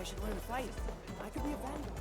I should learn to fight. I could be a vandal.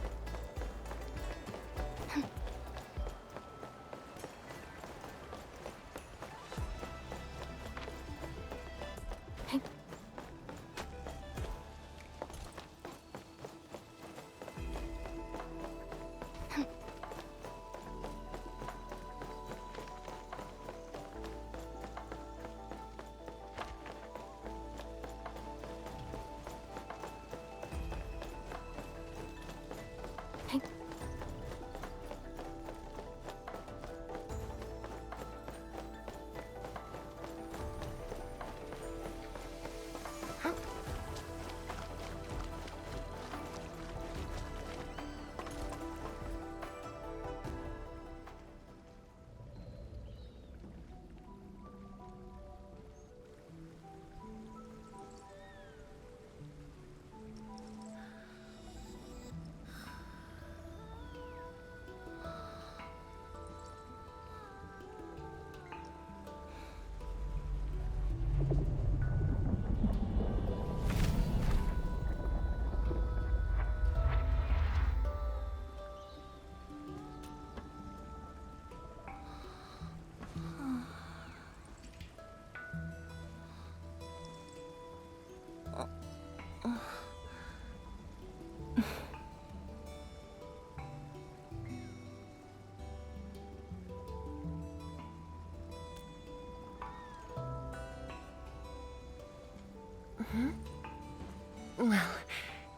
Well,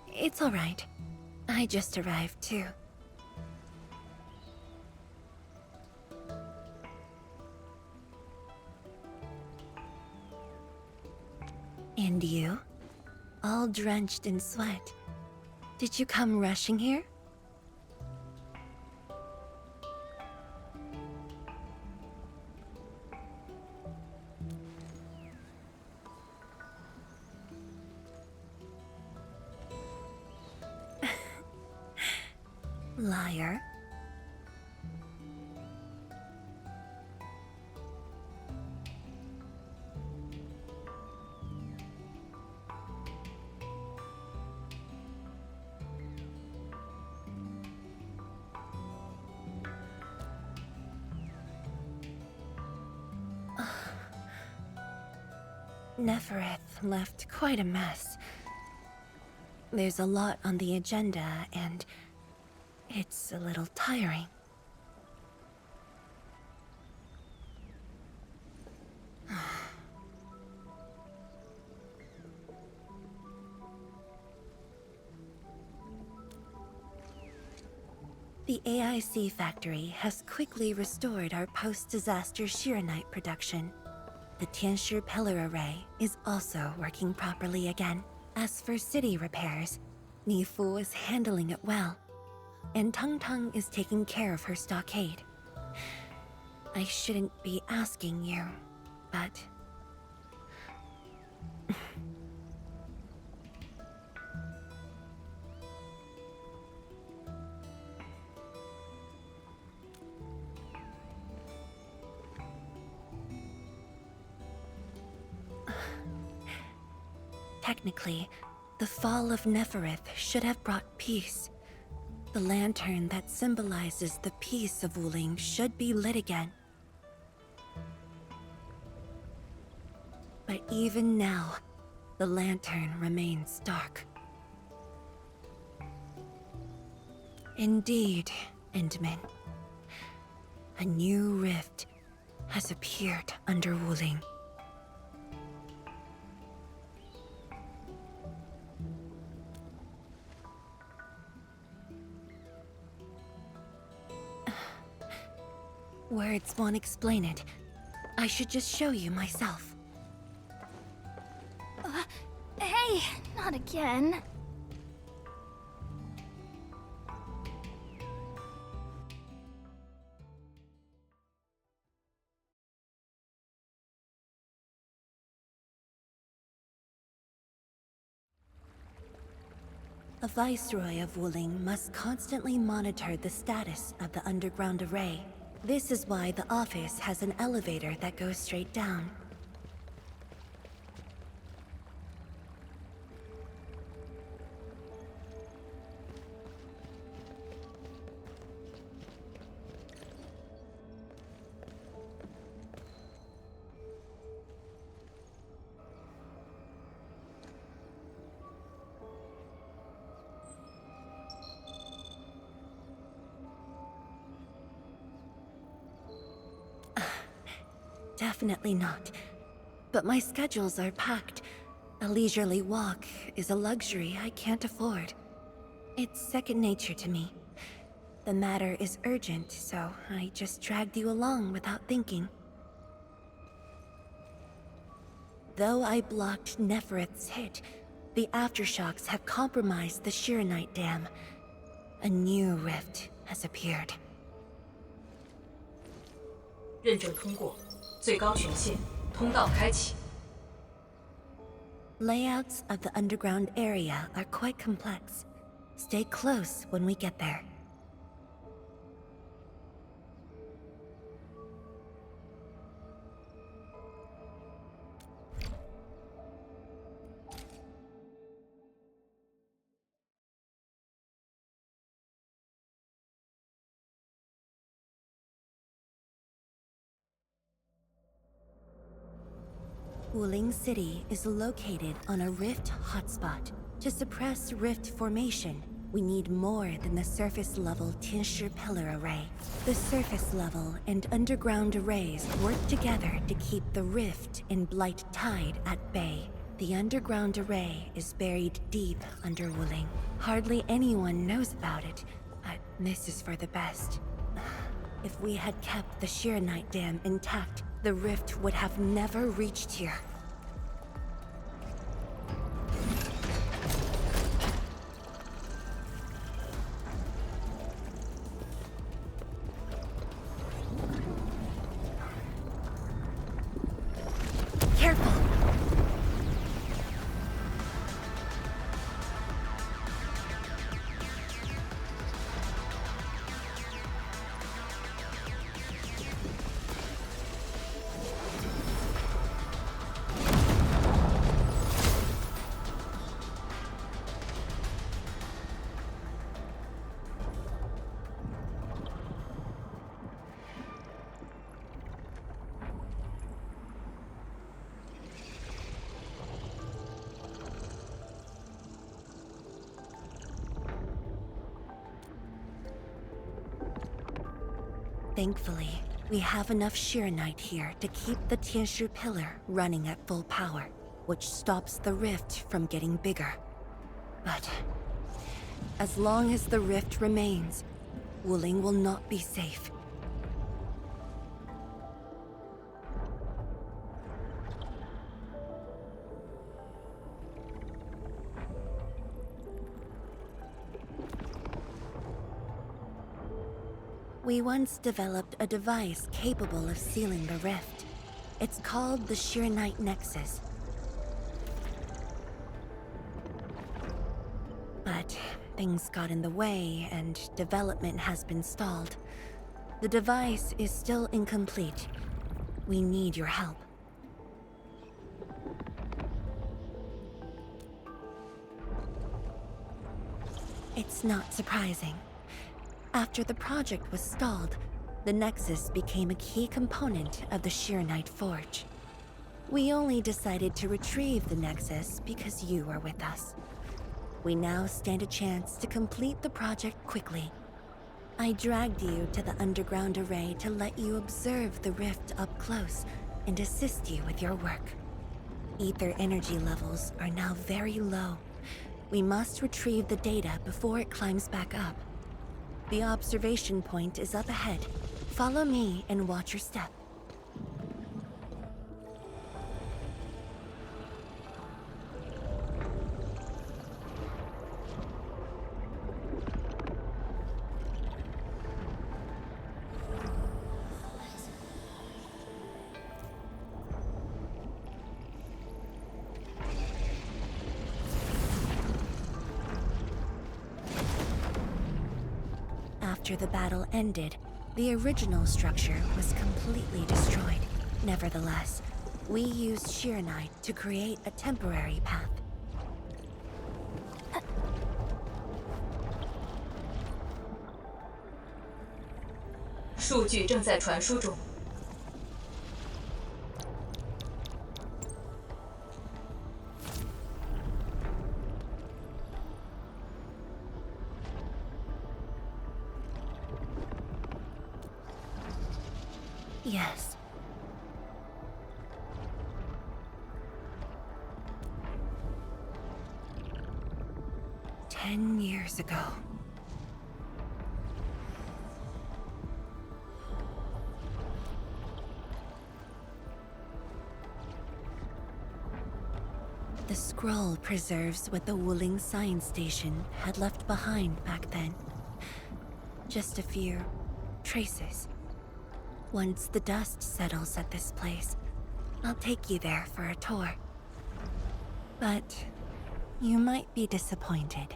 it's all right. I just arrived, too. And you? All drenched in sweat. Did you come rushing here? Liar. Nefereth left quite a mess. There's a lot on the agenda, and it's a little tiring. The AIC factory has quickly restored our post-disaster Shiranite production. The Tianshi pillar array is also working properly again. As for city repairs, Nifu is handling it well, and Tung Tung is taking care of her stockade. I shouldn't be asking you, but... Technically, the fall of Nefereth should have brought peace. The lantern that symbolizes the peace of Wuling should be lit again. But even now, the lantern remains dark. Indeed, Endman. A new rift has appeared under Wuling. Words won't explain it. I should just show you myself. Hey, not again. A viceroy of Wuling must constantly monitor the status of the underground array. This is why the office has an elevator that goes straight down. definitely not. But my schedules are packed. A leisurely walk is a luxury I can't afford. It's second nature to me. The matter is urgent, so I just dragged you along without thinking. Though I blocked Nefereth's hit, the aftershocks have compromised the Shirenite Dam. A new rift has appeared. 认证通过，最高权限，通道开启。 Layouts of the underground area are quite complex. Stay close when we get there. Wuling City is located on a rift hotspot. To suppress rift formation, we need more than the surface-level Tianshi pillar array. The surface-level and underground arrays work together to keep the rift and blight tide at bay. The underground array is buried deep under Wuling. Hardly anyone knows about it, but this is for the best. If we had kept the Shirenite Dam intact, the rift would have never reached here. Careful! Thankfully, we have enough Shirenite here to keep the Tianshu pillar running at full power, which stops the rift from getting bigger. But as long as the rift remains, Wuling will not be safe. We once developed a device capable of sealing the rift. It's called the Shirenite Nexus. But things got in the way and development has been stalled. The device is still incomplete. We need your help. It's not surprising. After the project was stalled, the Nexus became a key component of the Shirenite Forge. We only decided to retrieve the Nexus because you are with us. We now stand a chance to complete the project quickly. I dragged you to the underground array to let you observe the rift up close and assist you with your work. Ether energy levels are now very low. We must retrieve the data before it climbs back up. The observation point is up ahead. Follow me and watch your step. After the battle ended, the original structure was completely destroyed. Nevertheless, we used Shirenite to create a temporary path. 数据正在传输中。 Yes. 10 years ago. The scroll preserves what the Wuling science station had left behind back then. Just a few traces. Once the dust settles at this place, I'll take you there for a tour. But you might be disappointed.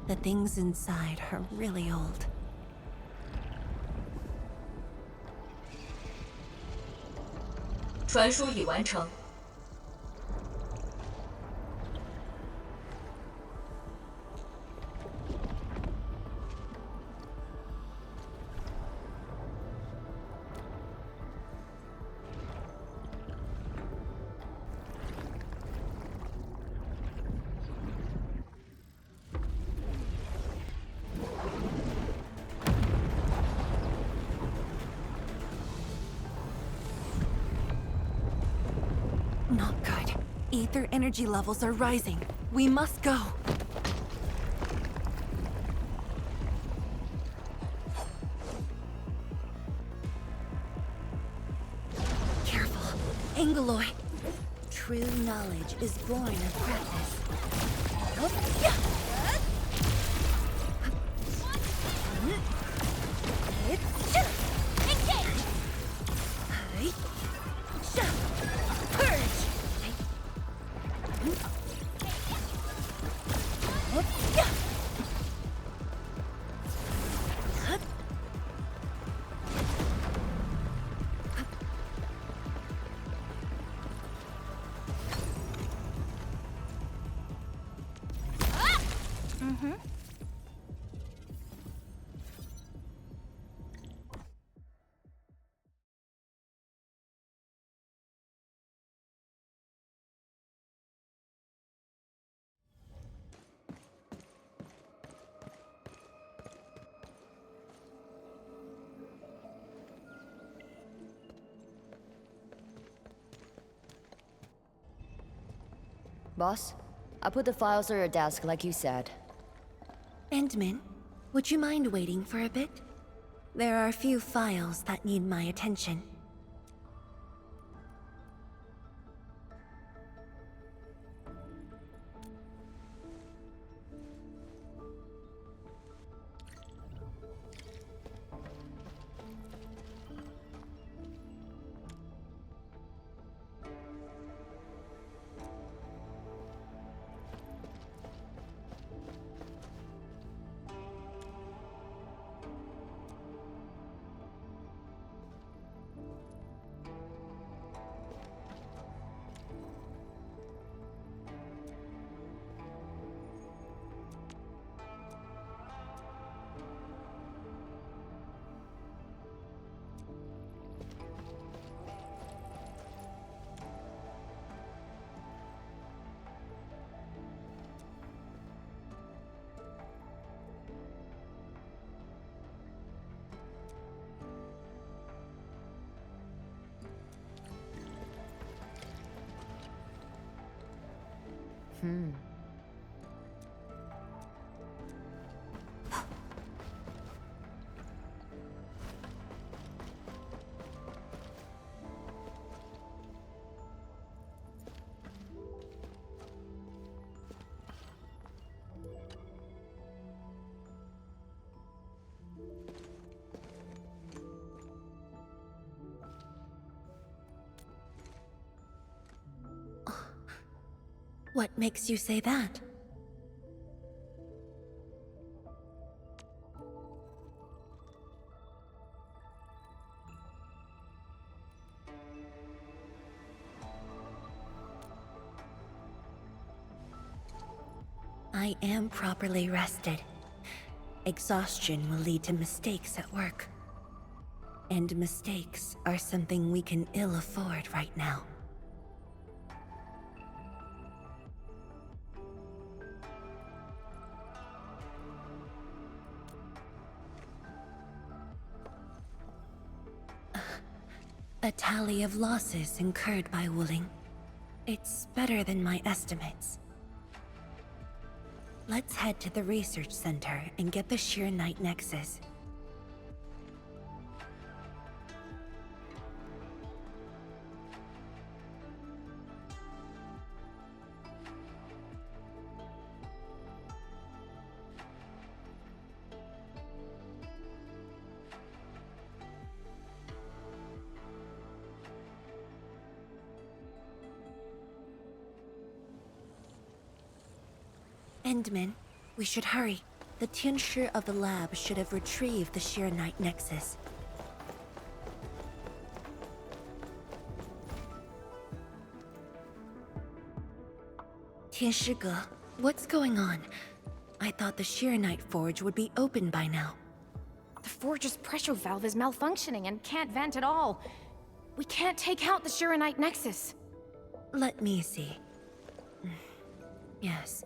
The things inside are really old. 传输已完成。Not good. Ether energy levels are rising. We must go. Careful. Angeloy. True knowledge is born of practice. Oh, yeah. Boss, I put the files on your desk like you said. Endman, would you mind waiting for a bit? There are a few files that need my attention. What makes you say that? I am properly rested. Exhaustion will lead to mistakes at work. And mistakes are something we can ill afford right now. A tally of losses incurred by Wuling. It's better than my estimates. Let's head to the research center and get the Shirenite Nexus. Endman, we should hurry. The Tianshi of the lab should have retrieved the Shirenite Nexus. Tianshi, what's going on? I thought the Shirenite forge would be open by now. The forge's pressure valve is malfunctioning and can't vent at all. We can't take out the Shirenite Nexus. Let me see. Yes.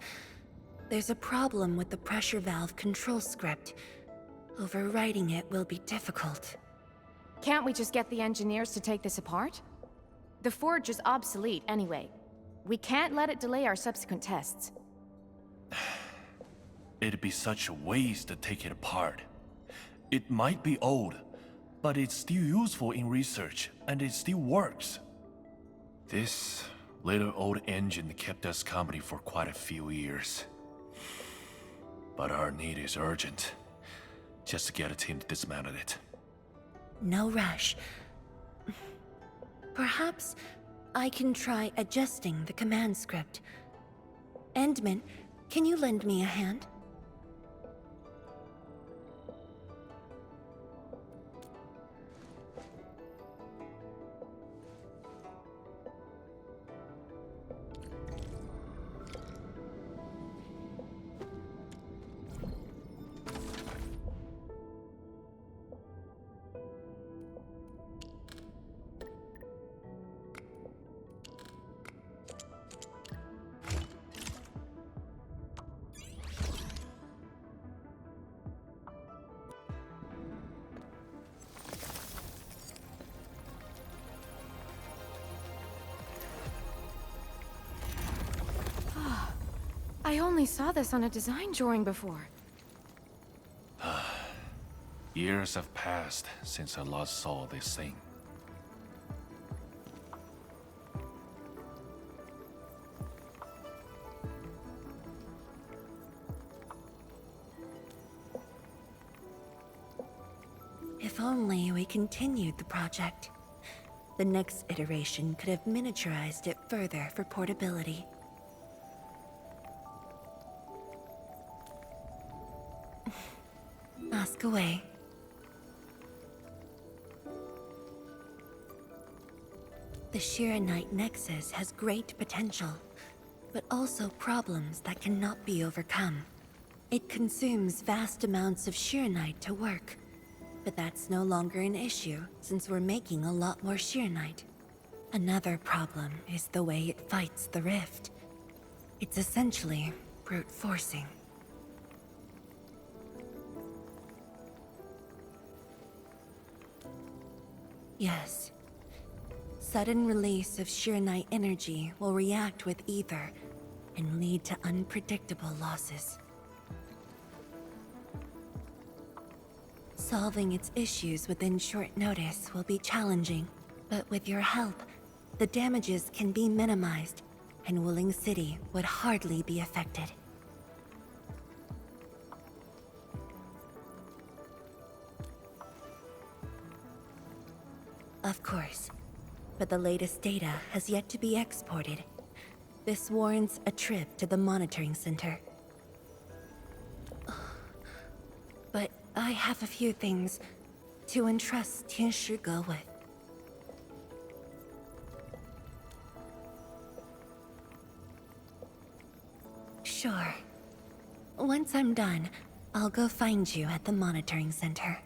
There's a problem with the pressure valve control script. Overwriting it will be difficult. Can't we just get the engineers to take this apart? The forge is obsolete anyway. We can't let it delay our subsequent tests. It'd be such a waste to take it apart. It might be old, but it's still useful in research, and it still works. This little old engine kept us company for quite a few years. But our need is urgent. Just to get a team to dismantle it. No rush. Perhaps I can try adjusting the command script. Endman, can you lend me a hand? I only saw this on a design drawing before. Years have passed since I last saw this thing. If only we continued the project. The next iteration could have miniaturized it further for portability. Ask away. The Shirenite Nexus has great potential, but also problems that cannot be overcome. It consumes vast amounts of Shirenite to work, but that's no longer an issue since we're making a lot more Shirenite. Another problem is the way it fights the rift. It's essentially brute forcing. Yes. Sudden release of Shirenite energy will react with ether and lead to unpredictable losses. Solving its issues within short notice will be challenging, but with your help, the damages can be minimized, and Wuling City would hardly be affected. Of course, but the latest data has yet to be exported. This warrants a trip to the monitoring center. But I have a few things to entrust Tianshi with. Sure. Once I'm done, I'll go find you at the monitoring center.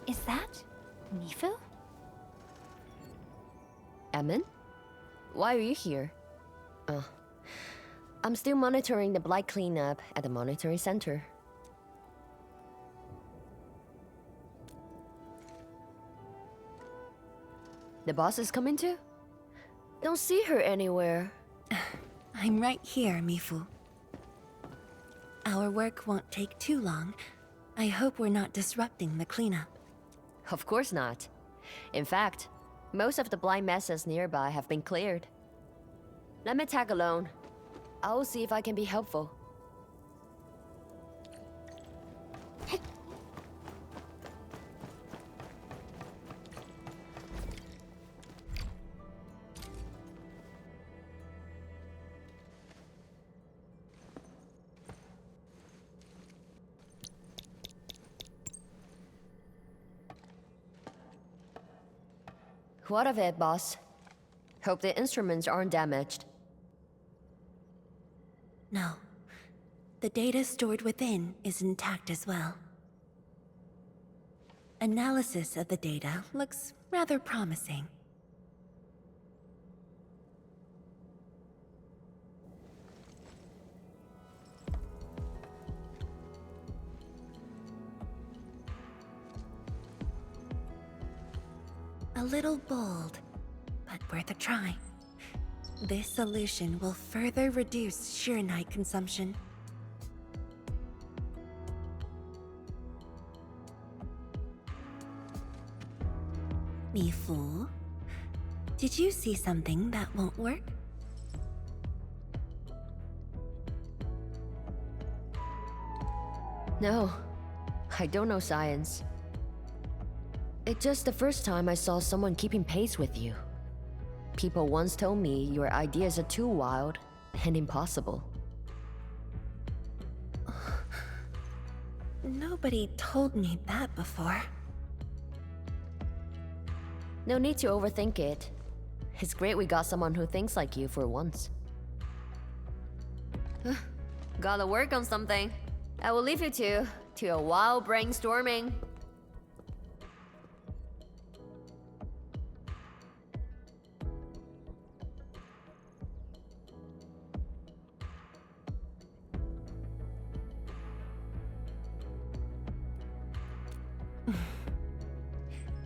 Is that Mifu? Emin? Why are you here? I'm still monitoring the blight cleanup at the monitoring center. The boss is coming too? Don't see her anywhere. I'm right here, Mifu. Our work won't take too long. I hope we're not disrupting the cleanup. Of course not. In fact, most of the blight messes nearby have been cleared. Let me tag along. I'll see if I can be helpful. What of it, boss? Hope the instruments aren't damaged. No. The data stored within is intact as well. Analysis of the data looks rather promising. A little bold, but worth a try. This solution will further reduce Shirenite consumption. Mifu, did you see something that won't work? No, I don't know science. It's just the first time I saw someone keeping pace with you. People once told me your ideas are too wild and impossible. Nobody told me that before. No need to overthink it. It's great we got someone who thinks like you for once. Gotta work on something. I will leave you to a wild brainstorming.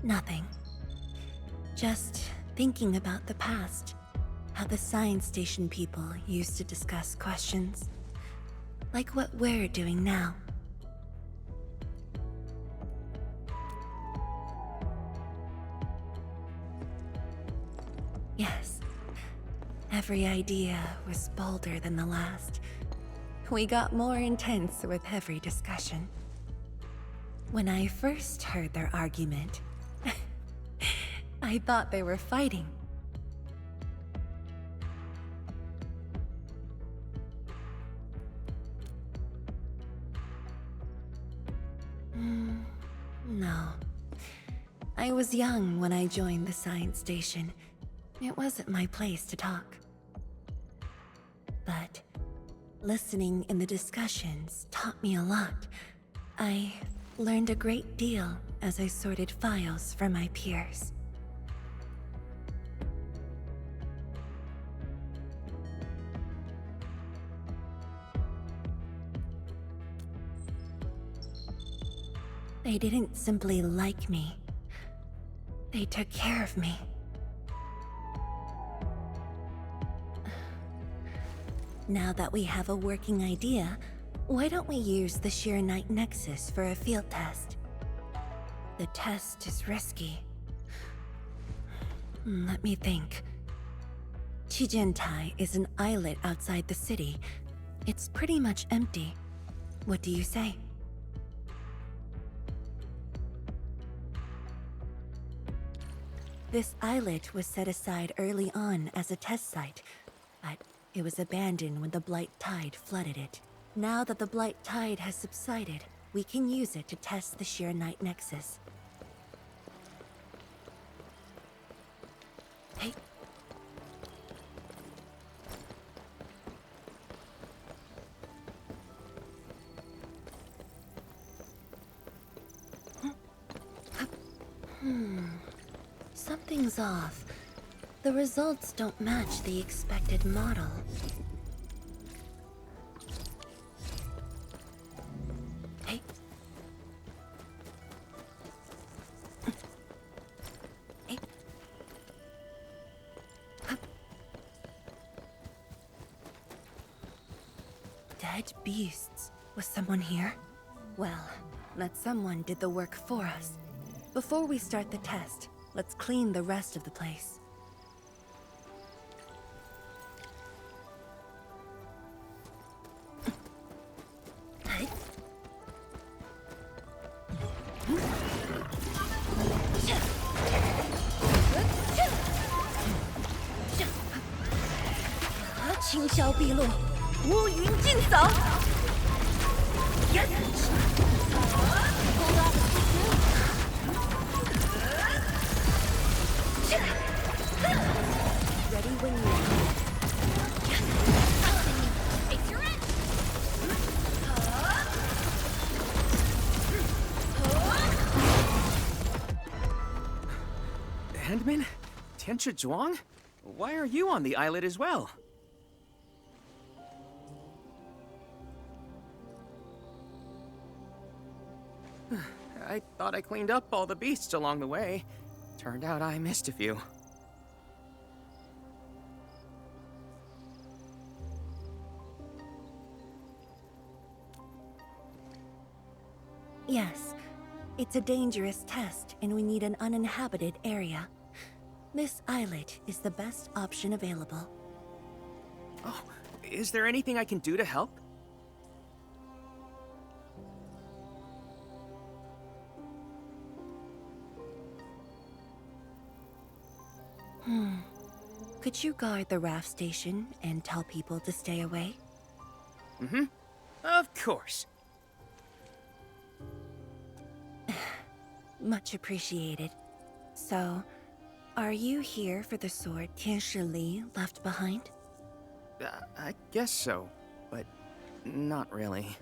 Nothing. Just thinking about the past. How the science station people used to discuss questions. Like what we're doing now. Yes. Every idea was bolder than the last. We got more intense with every discussion. When I first heard their argument, I thought they were fighting. No. I was young when I joined the science station. It wasn't my place to talk. But listening in the discussions taught me a lot. I learned a great deal as I sorted files for my peers. They didn't simply like me. They took care of me. Now that we have a working idea, why don't we use the Shirenite Nexus for a field test? The test is risky. Let me think. Chijentai is an islet outside the city. It's pretty much empty. What do you say? This islet was set aside early on as a test site, but it was abandoned when the Blight Tide flooded it. Now that the Blight Tide has subsided, we can use it to test the Shirenite Nexus. Hey. Something's off. The results don't match the expected model. Hey. Hey. Dead beasts. Was someone here? Well, that someone did the work for us. Before we start the test, let's clean the rest of the place. Hey. 轻销毕露，乌云尽扫。Ready when you are. Handman? Tianchi Zhuang? Why are you on the islet as well? I thought I cleaned up all the beasts along the way. Turned out I missed a few. Yes. It's a dangerous test, and we need an uninhabited area. This islet is the best option available. Oh, is there anything I can do to help? Could you guard the raft station and tell people to stay away? Mm-hmm. Of course. Much appreciated. So, are you here for the sword Tianshi Li left behind? I guess so, but not really.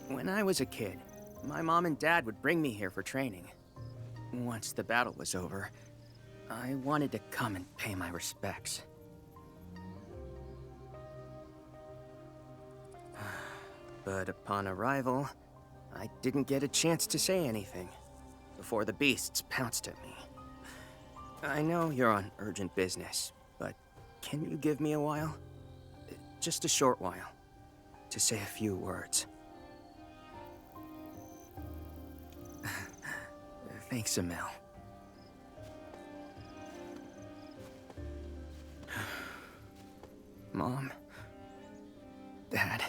When I was a kid, my mom and dad would bring me here for training. Once the battle was over, I wanted to come and pay my respects. But upon arrival, I didn't get a chance to say anything before the beasts pounced at me. I know you're on urgent business, but can you give me a while? Just a short while, to say a few words. Thanks, Emil. Mom. Dad.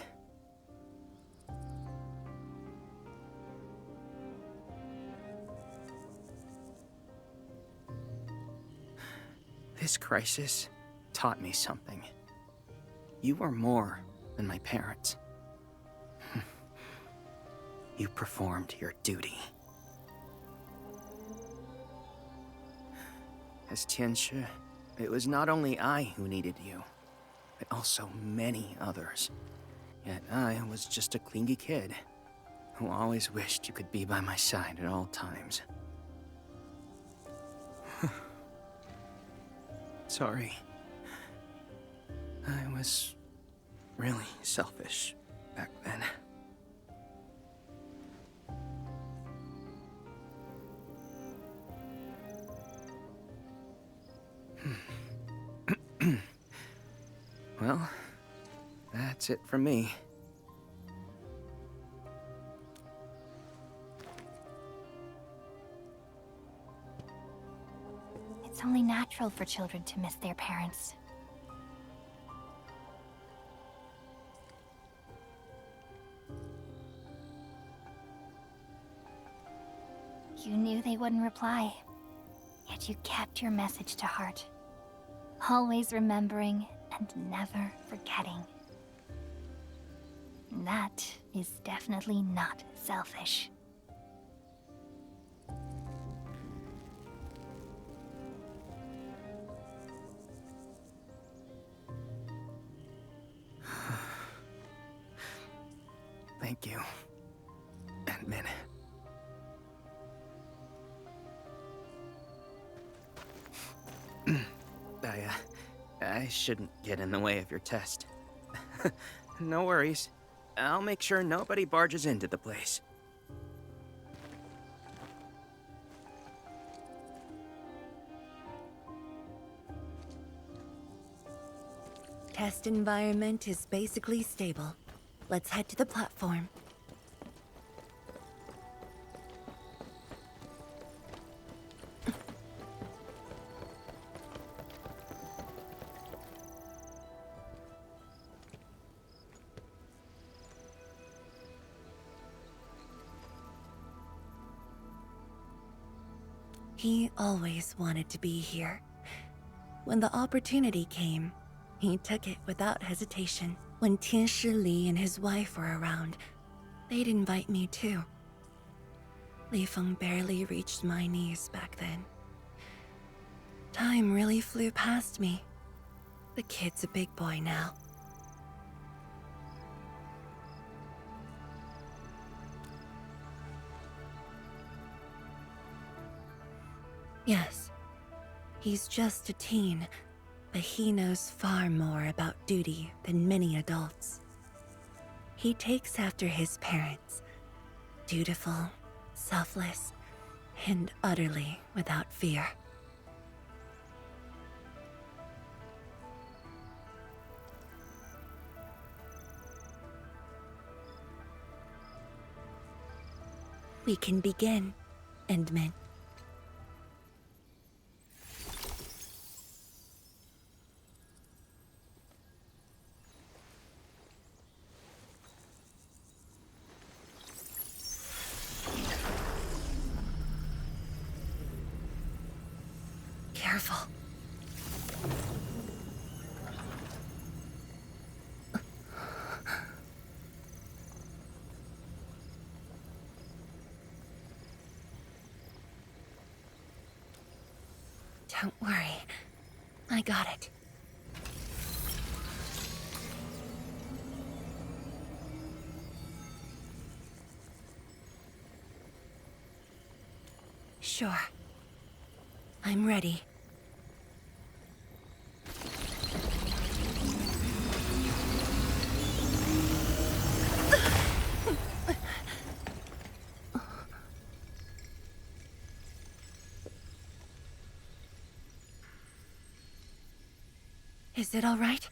This crisis taught me something. You are more than my parents. You performed your duty. As Tianshi, it was not only I who needed you, but also many others. Yet I was just a clingy kid who always wished you could be by my side at all times. Sorry. I was really selfish back then. Well, that's it from me. It's only natural for children to miss their parents. You knew they wouldn't reply, yet you kept your message to heart. Always remembering and never forgetting. That is definitely not selfish. Thank you, Admin. I shouldn't get in the way of your test. No worries. I'll make sure nobody barges into the place. Test environment is basically stable. Let's head to the platform. He always wanted to be here. When the opportunity came, he took it without hesitation. When Tianshi Li and his wife were around, they'd invite me too. Li Feng barely reached my knees back then. Time really flew past me. The kid's a big boy now. Yes, he's just a teen, but he knows far more about duty than many adults. He takes after his parents, dutiful, selfless, and utterly without fear. We can begin, Endman. Careful. Don't worry. I got it. Sure. I'm ready. Is it all right?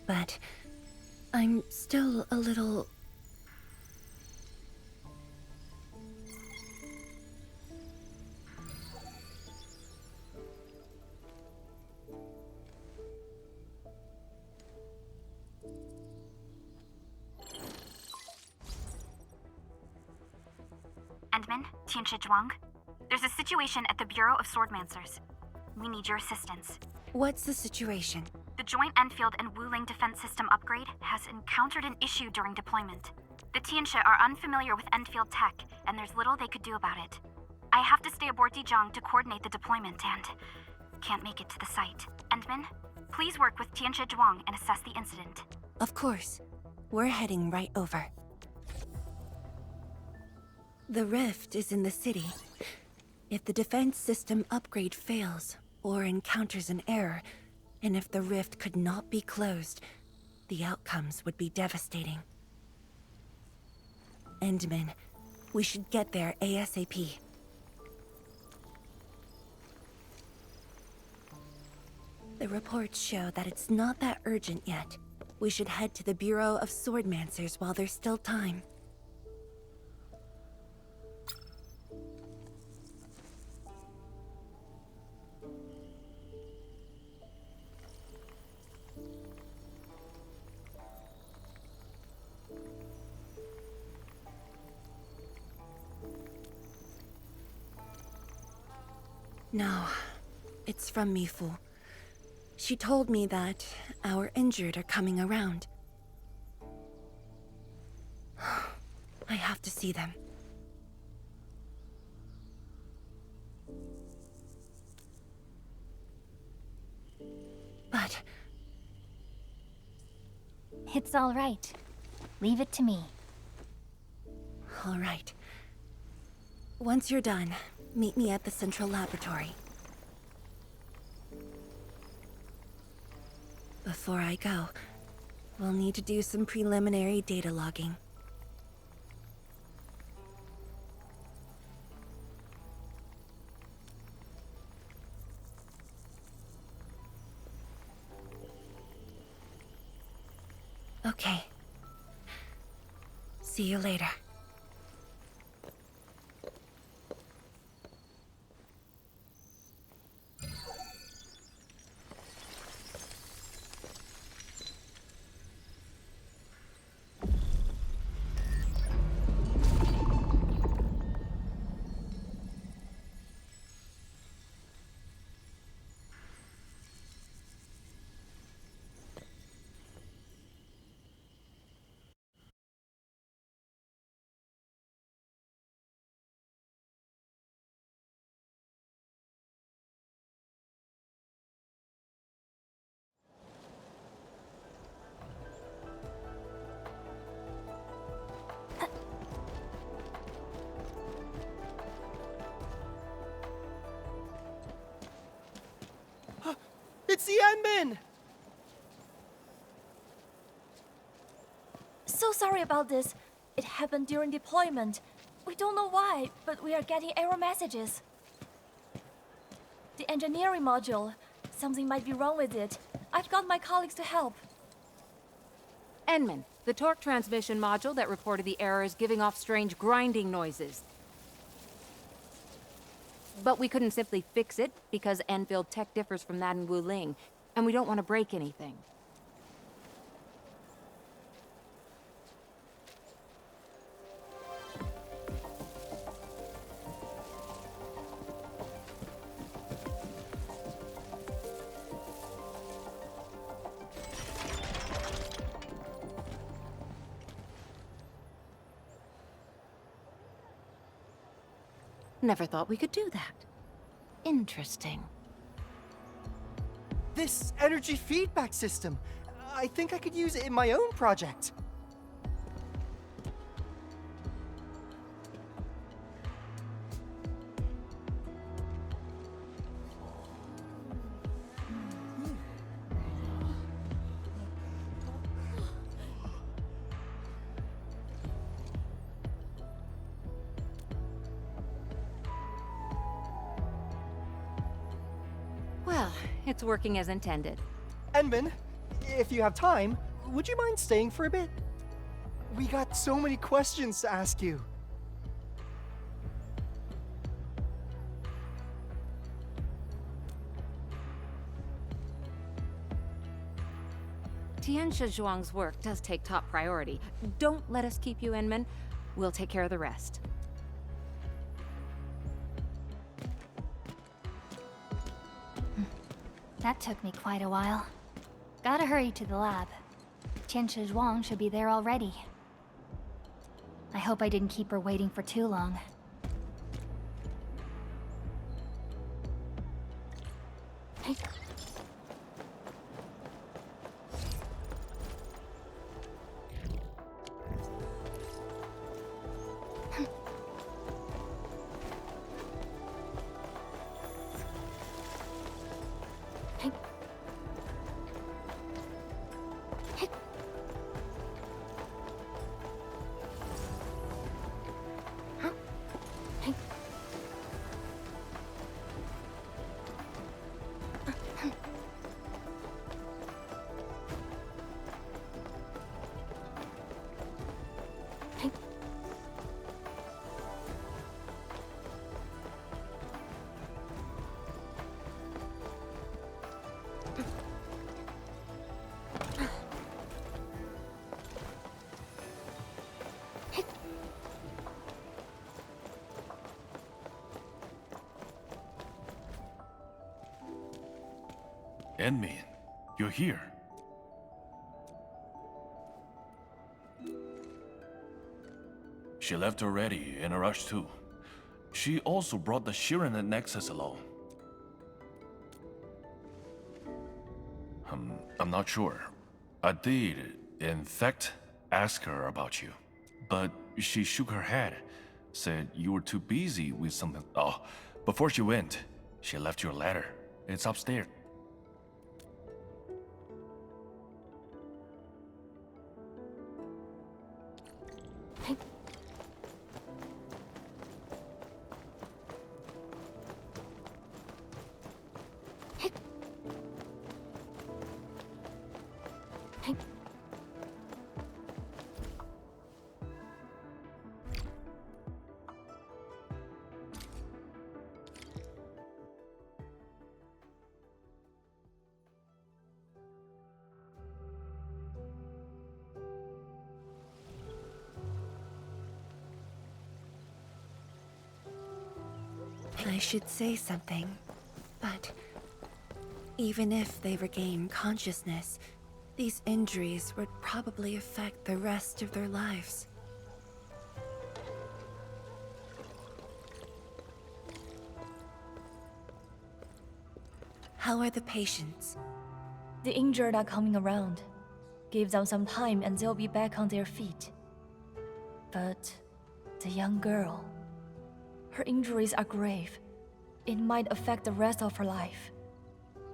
But I'm still a little... Endman, Tianshi Zhuang. There's a situation at the Bureau of Swordmancers. We need your assistance. What's the situation? The Joint Enfield and Wuling defense system upgrade has encountered an issue during deployment. The Tianshi are unfamiliar with Enfield tech, and there's little they could do about it. I have to stay aboard Dijiang to coordinate the deployment and can't make it to the site. Endman, please work with Tianshi Zhuang and assess the incident. Of course. We're heading right over. The rift is in the city. If the defense system upgrade fails or encounters an error, and if the rift could not be closed, the outcomes would be devastating. Endman, we should get there ASAP. The reports show that it's not that urgent yet. We should head to the Bureau of Swordmancers while there's still time. No, it's from Mifu. She told me that our injured are coming around. I have to see them. But... It's all right. Leave it to me. all right. Once you're done, meet me at the central laboratory. Before I go, we'll need to do some preliminary data logging. Okay. See you later. It's the admin! So sorry about this. It happened during deployment. We don't know why, but we are getting error messages. The engineering module. Something might be wrong with it. I've got my colleagues to help. Enman, the torque transmission module that reported the error is giving off strange grinding noises. But we couldn't simply fix it because Enfield tech differs from that in Wuling, and we don't want to break anything. Never thought we could do that. Interesting. This energy feedback system. I think I could use it in my own project. Well, it's working as intended. Enman, if you have time, would you mind staying for a bit? We got so many questions to ask you. Tianxia Zhuang's work does take top priority. Don't let us keep you, Enman. We'll take care of the rest. That took me quite a while. Gotta hurry to the lab. Tianxia Zhuang should be there already. I hope I didn't keep her waiting for too long. Enman, you're here. She left already, in a rush too. She also brought the Shirenet Nexus along. I'm not sure. I did, in fact, ask her about you. But she shook her head, said you were too busy with something. Oh, before she went, she left you a letter. It's upstairs. I should say something, but even if they regain consciousness, these injuries would probably affect the rest of their lives. How are the patients? The injured are coming around. Give them some time and they'll be back on their feet. But the young girl, her injuries are grave. It might affect the rest of her life.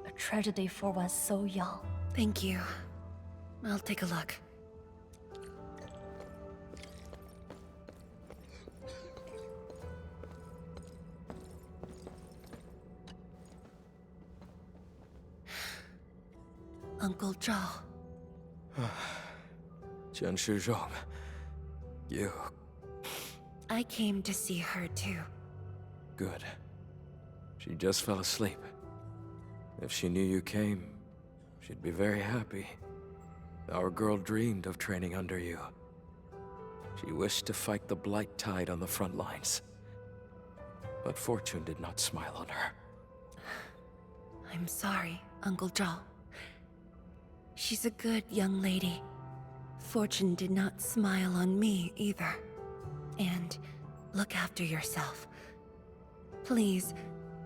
A tragedy for one so young. Thank you. I'll take a look. Uncle Zhao. Chen Shizhong, you... I came to see her too. Good. She just fell asleep. If she knew you came, she'd be very happy. Our girl dreamed of training under you. She wished to fight the Blight Tide on the front lines. But fortune did not smile on her. I'm sorry, Uncle Zhao. She's a good young lady. Fortune did not smile on me either. And look after yourself. Please,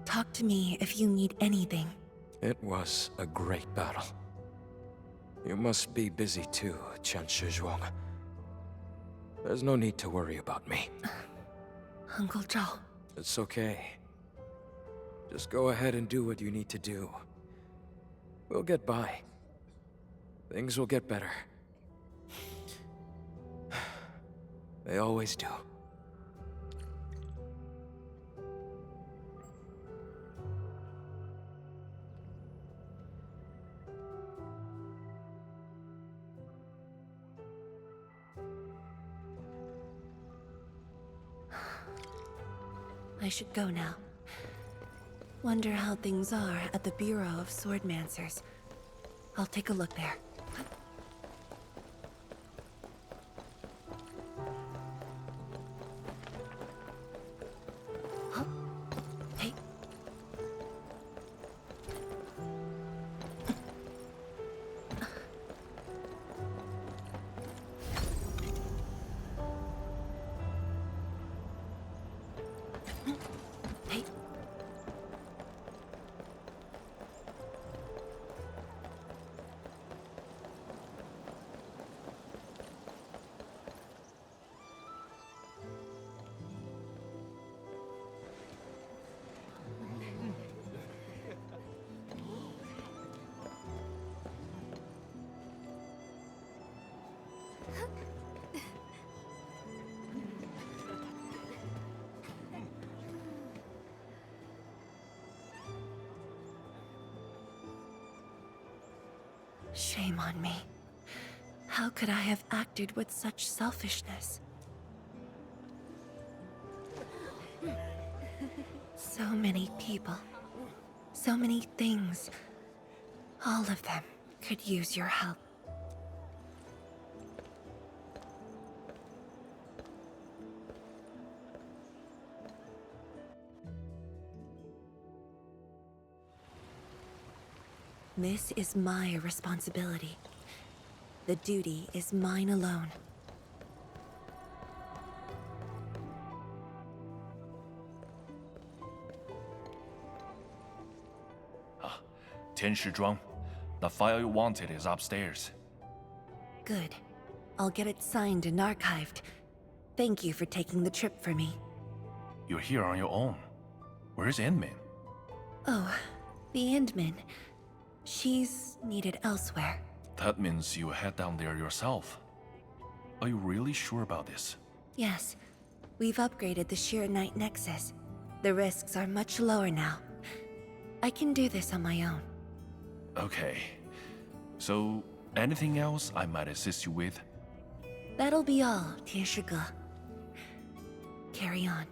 talk to me if you need anything. It was a great battle. You must be busy too, Chen Shizhuang. There's no need to worry about me. Uncle Zhao. It's okay. Just go ahead and do what you need to do. We'll get by. Things will get better. They always do. I should go now. Wonder how things are at the Bureau of Swordmancers. I'll take a look there. Huh? Hey. Hey. Shame on me. How could I have acted with such selfishness? So many people. So many things. All of them could use your help. This is my responsibility. The duty is mine alone. Tianshizhuang. The file you wanted is upstairs. Good. I'll get it signed and archived. Thank you for taking the trip for me. You're here on your own. Where's Inmin? Oh, the Endman. She's needed elsewhere. That means you head down there yourself. Are you really sure about this? Yes. We've upgraded the Shiranite Nexus. The risks are much lower now. I can do this on my own. Okay. So, anything else I might assist you with? That'll be all, Tianshige. Carry on.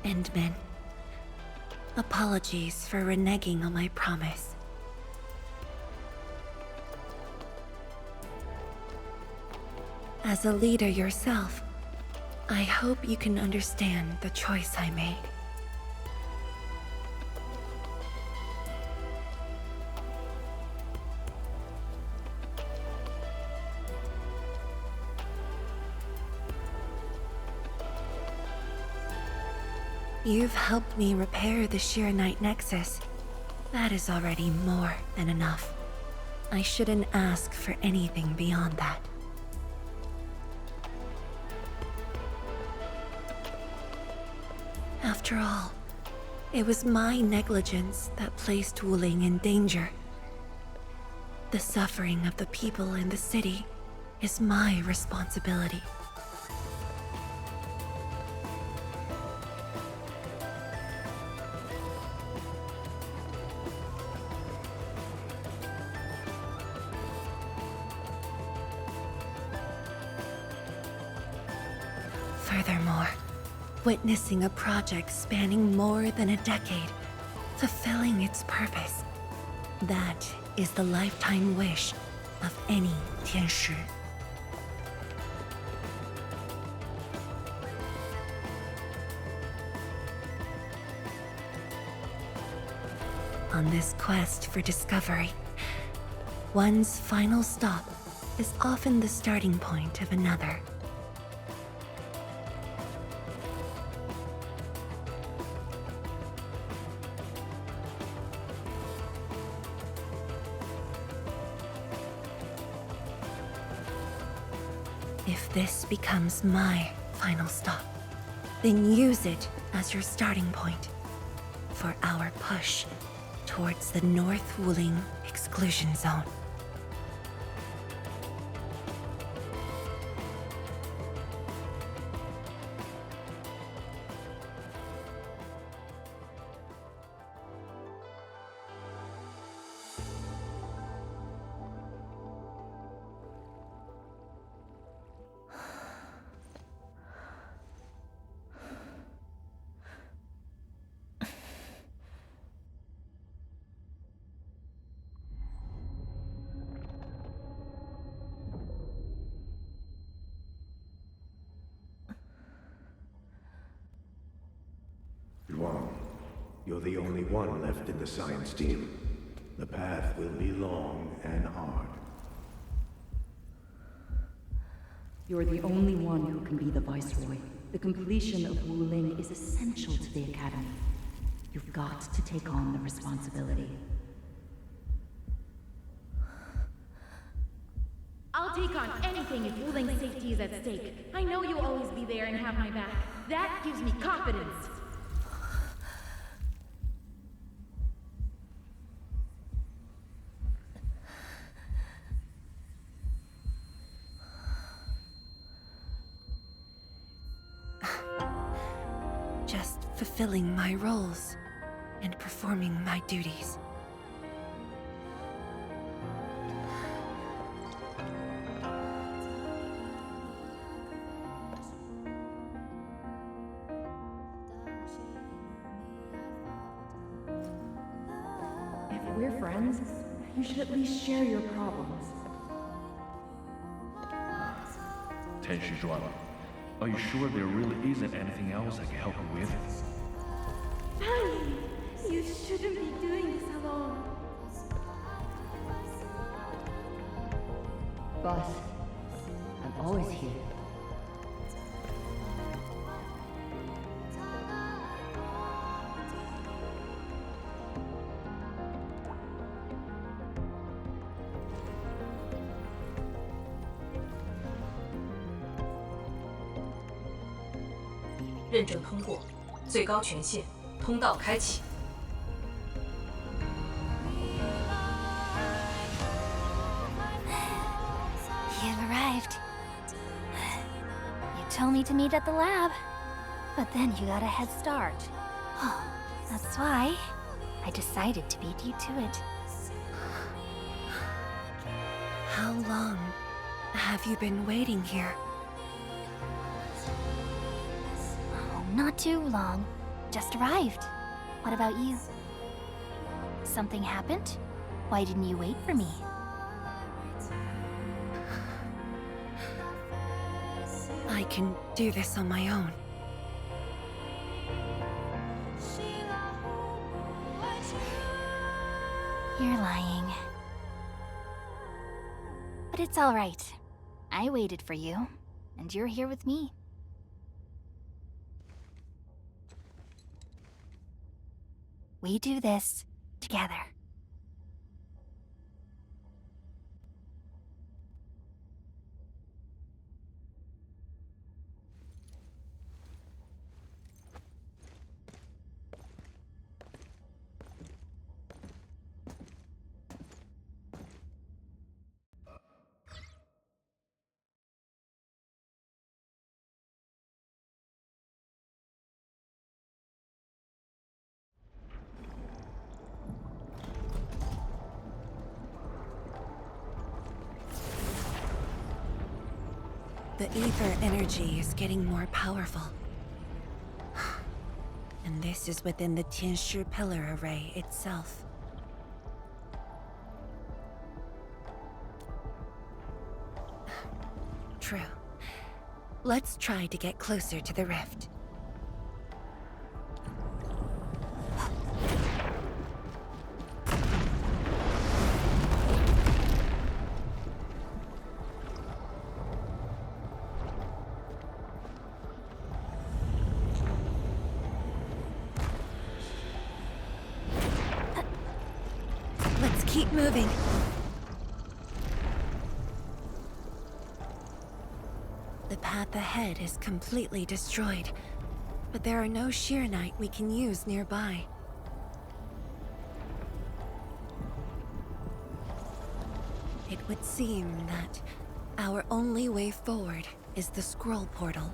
Endman. Apologies for reneging on my promise. As a leader yourself, I hope you can understand the choice I made. You've helped me repair the Shiranite Nexus. That is already more than enough. I shouldn't ask for anything beyond that. After all, it was my negligence that placed Wuling in danger. The suffering of the people in the city is my responsibility. Furthermore, witnessing a project spanning more than a decade, fulfilling its purpose, that is the lifetime wish of any Tianshi. On this quest for discovery, one's final stop is often the starting point of another. If this becomes my final stop, then use it as your starting point for our push towards the North Wuling exclusion zone. You're the only one left in the science team. The path will be long and hard. You're the only one who can be the Viceroy. The completion of Wuling is essential to the Academy. You've got to take on the responsibility. I'll take on anything if Wuling's safety is at stake. I know you'll always be there and have my back. That gives me confidence. Just fulfilling my roles and performing my duties. If we're friends, you should at least share your problems. Tenshi Zhuan, are you sure there really isn't anything else I can help you with? Fanny, you shouldn't be doing this alone. Boss, I'm always here.认证通过，最高权限，通道开启。 You've arrived. You told me to meet at the lab, but then you got a head start. That's why I decided to beat you to it. How long have you been waiting here? Oh, not too long. Just arrived. What about you? Something happened? Why didn't you wait for me? I can do this on my own. You're lying. But it's all right. I waited for you, and you're here with me. We do this together. The ether energy is getting more powerful. And this is within the Tianshi pillar array itself. True. Let's try to get closer to the rift. Let's keep moving. The path ahead is completely destroyed, but there are no Shiranite we can use nearby. It would seem that our only way forward is the scroll portal.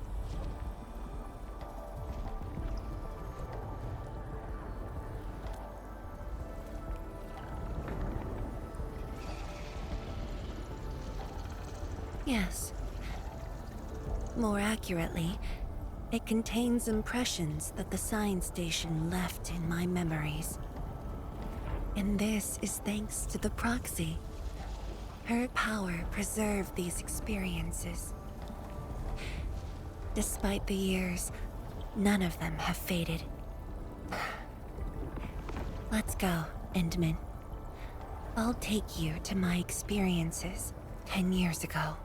Yes. More accurately, it contains impressions that the science station left in my memories. And this is thanks to the proxy. Her power preserved these experiences. Despite the years, none of them have faded. Let's go, Endman. I'll take you to my experiences 10 years ago.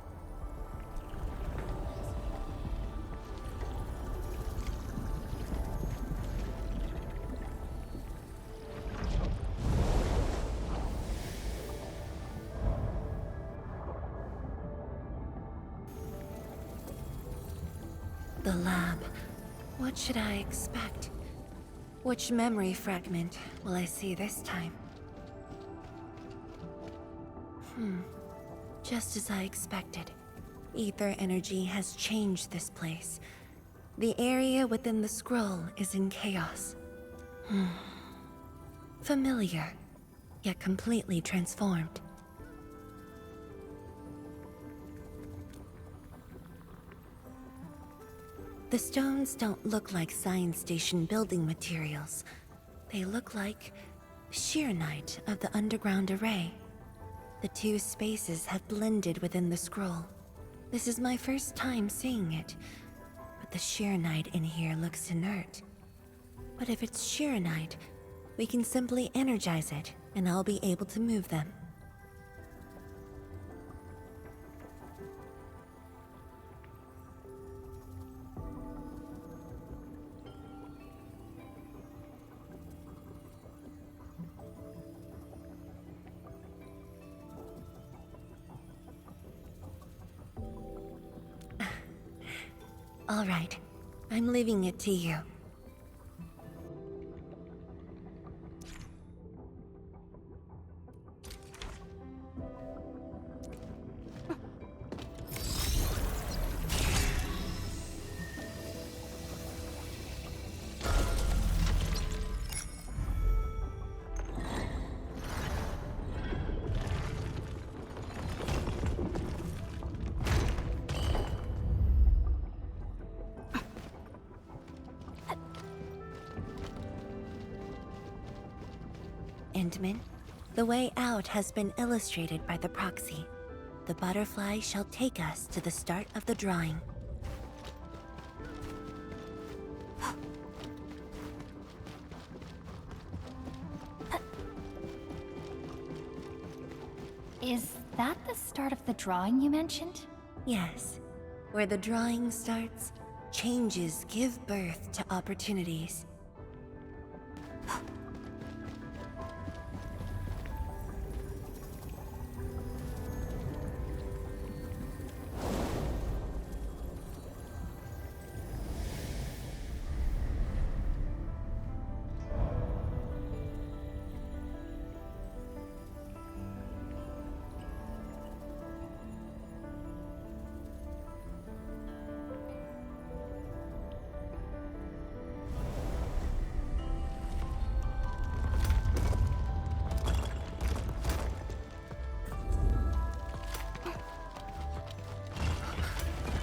The lab. What should I expect? Which memory fragment will I see this time? Just as I expected. Ether energy has changed this place. The area within the scroll is in chaos. Familiar, yet completely transformed. The stones don't look like science station building materials. They look like Shiranite of the underground array. The two spaces have blended within the scroll. This is my first time seeing it, but the Shiranite in here looks inert. But if it's Shiranite, we can simply energize it, and I'll be able to move them. All right, I'm leaving it to you. Intamin. The way out has been illustrated by the proxy. The butterfly shall take us to the start of the drawing. Is that the start of the drawing you mentioned? Yes. Where the drawing starts, changes give birth to opportunities.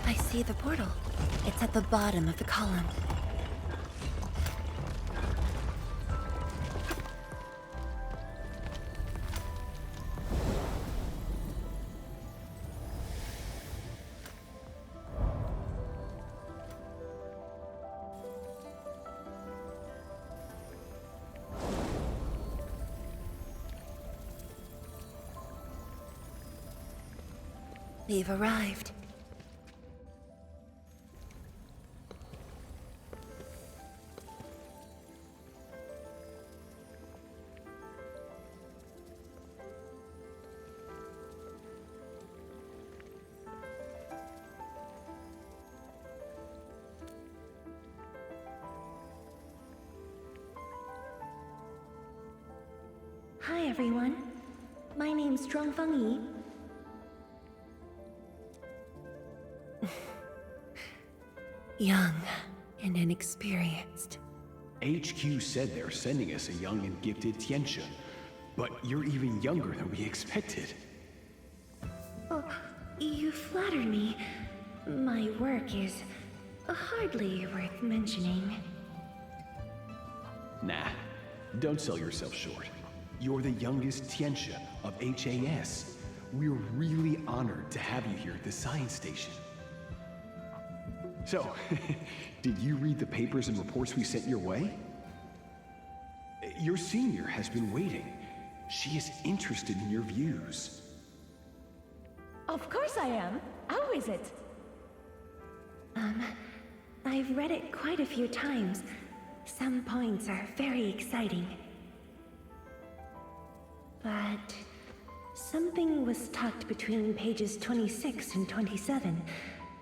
I see the portal. It's at the bottom of the column. We've arrived. Hi everyone. My name's Zhuangfeng Yi. Young and inexperienced. HQ said they're sending us a young and gifted Tianxia, but you're even younger than we expected. Oh, you flatter me. My work is hardly worth mentioning. Nah, don't sell yourself short. You're the youngest Tianxia of HAS. We're really honored to have you here at the science station. So, did you read the papers and reports we sent your way? Your senior has been waiting. She is interested in your views. Of course I am. How is it? I've read it quite a few times. Some points are very exciting. But something was tucked between pages 26 and 27.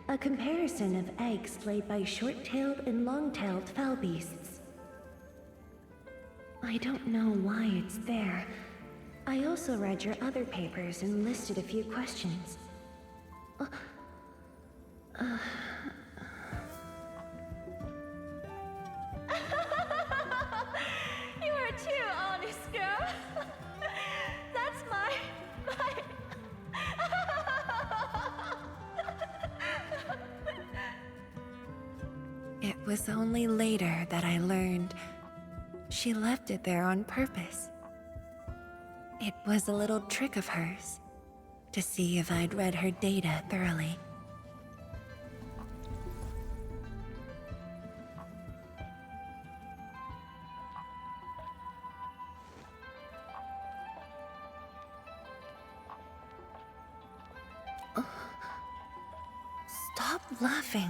A comparison of eggs laid by short-tailed and long-tailed fowl beasts. I don't know why it's there. I also read your other papers and listed a few questions. You are too honest, girl. That's my... It was only later that I learned she left it there on purpose. It was a little trick of hers to see if I'd read her data thoroughly. Stop laughing.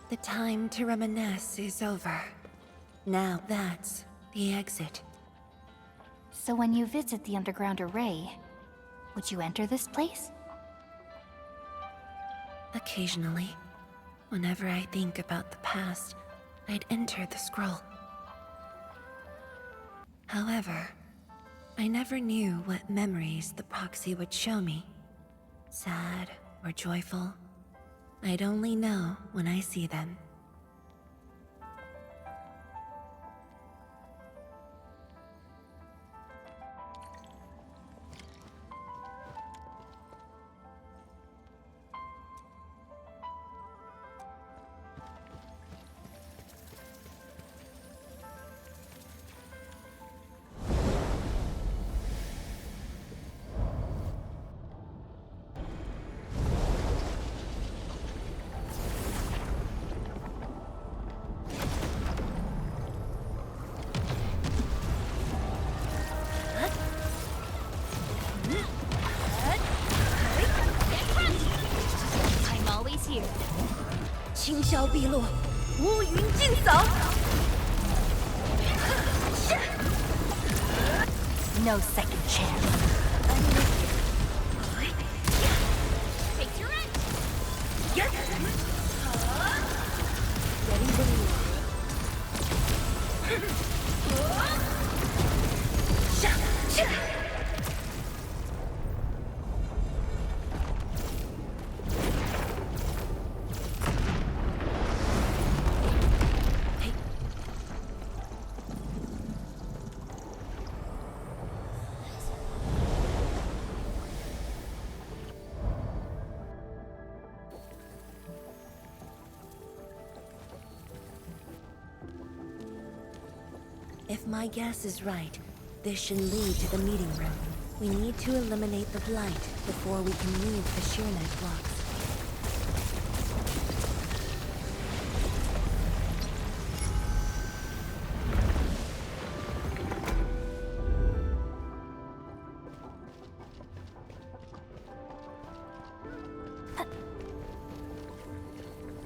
The time to reminisce is over. Now that's the exit. So when you visit the underground array, would you enter this place? Occasionally, whenever I think about the past, I'd enter the scroll. However, I never knew what memories the proxy would show me. Sad or joyful, I'd only know when I see them. 消毕露，乌云尽扫。No second chance. Face your end. Yes. Getting blue. If my guess is right, this should lead to the meeting room. We need to eliminate the blight before we can leave the Sheernite blocks.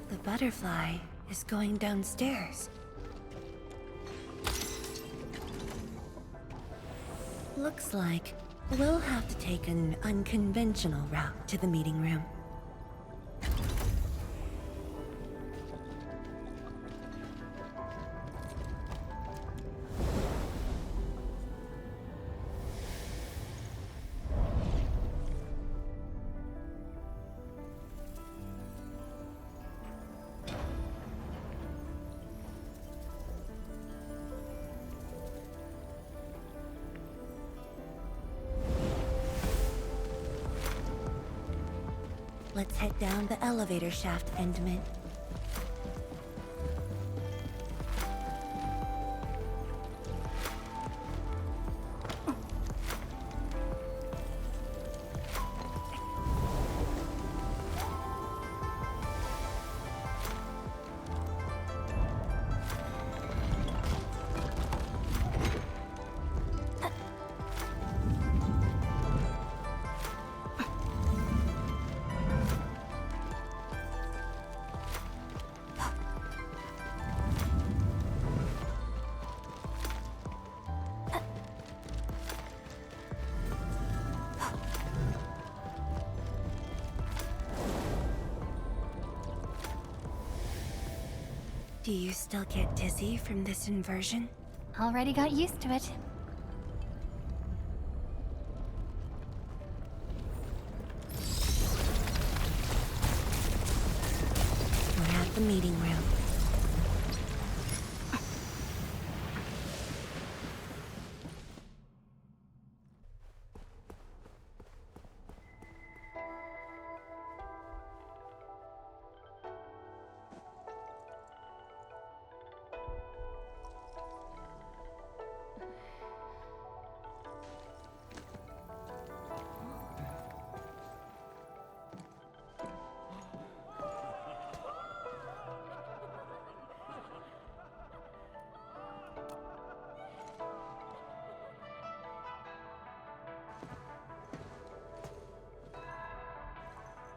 The butterfly is going downstairs. Looks like we'll have to take an unconventional route to the meeting room. Let's head down the elevator shaft, Endman. Do you still get dizzy from this inversion? Already got used to it. We're at the meeting room.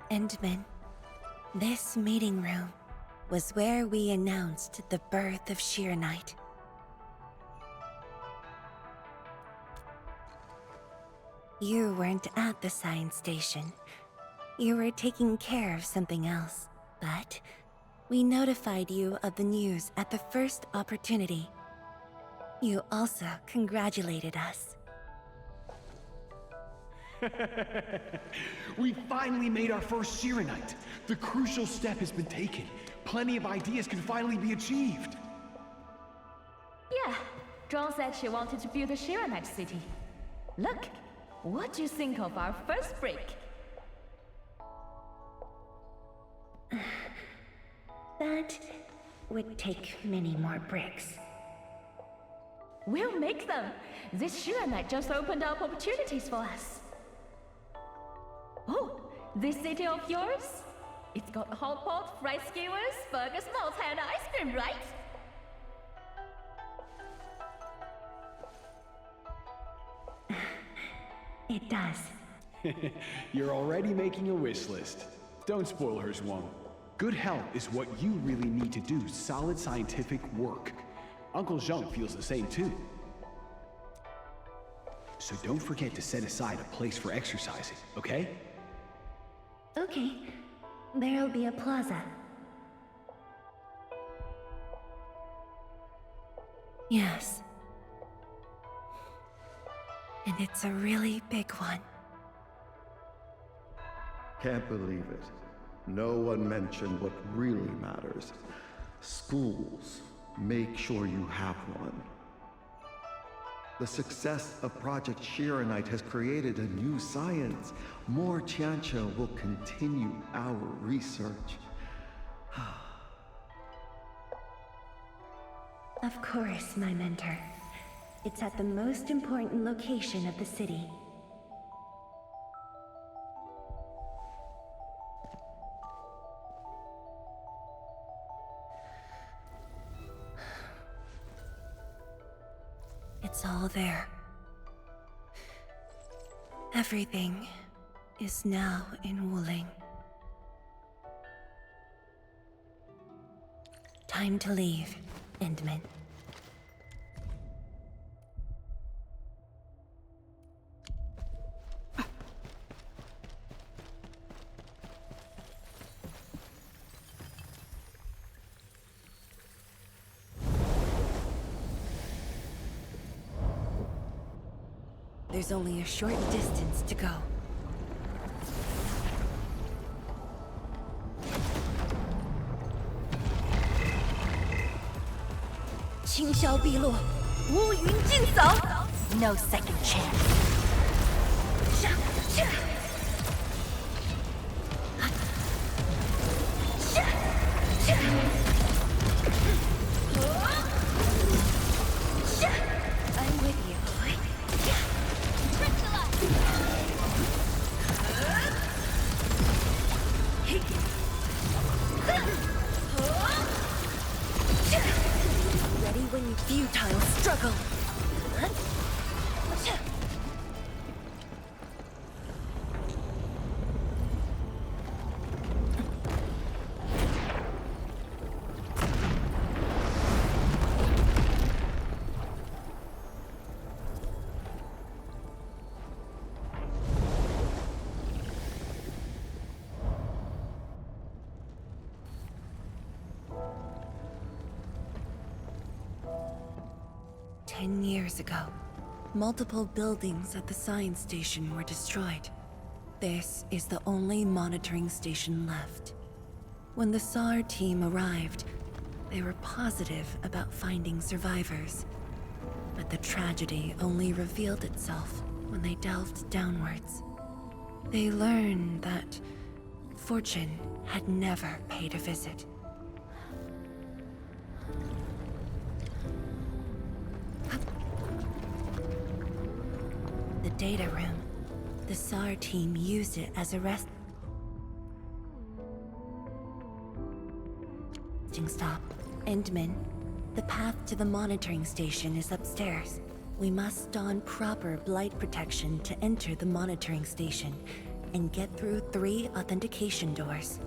Endman, this meeting room was where we announced the birth of Sheernite. You weren't at the science station. You were taking care of something else, but we notified you of the news at the first opportunity. You also congratulated us. We finally made our first Sheernite. The crucial step has been taken. Plenty of ideas can finally be achieved. Yeah, John said she wanted to build a Sheernite city. Look, what do you think of our first break? That would take many more bricks. We'll make them. This Sheernite just opened up opportunities for us. Oh, this city of yours? It's got hot pot, fried skewers, burgers, malts, and ice cream, right? It does. You're already making a wish list. Don't spoil her, Zhuang. Good health is what you really need to do solid scientific work. Uncle Zheng feels the same too. So don't forget to set aside a place for exercising, okay? Okay. There'll be a plaza. Yes. And it's a really big one. Can't believe it. No one mentioned what really matters. Schools. Make sure you have one. The success of Project Shiranite has created a new science. More Tianxia will continue our research. Of course, my mentor. It's at the most important location of the city. It's all there. Everything is now in Wuling. Time to leave, Endman. There's only a short distance to go. No second chance. I'm with you. Ready when you futile struggle. 10 years ago, multiple buildings at the science station were destroyed. This is the only monitoring station left. When the SAR team arrived, they were positive about finding survivors. But the tragedy only revealed itself when they delved downwards. They learned that fortune had never paid a visit. The data room. The SAR team used it as a resting stop. Endman, the path to the monitoring station is upstairs. We must don proper blight protection to enter the monitoring station and get through 3 authentication doors.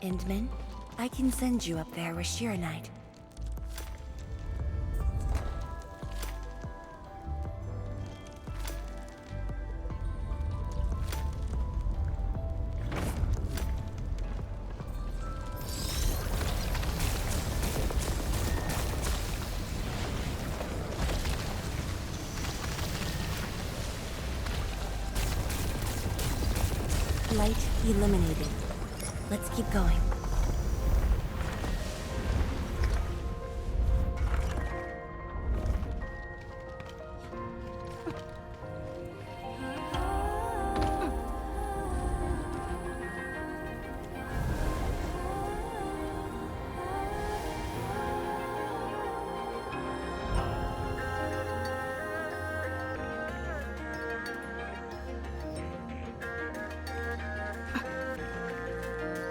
Endman, I can send you up there with Shiranite. Light eliminated. Let's keep going.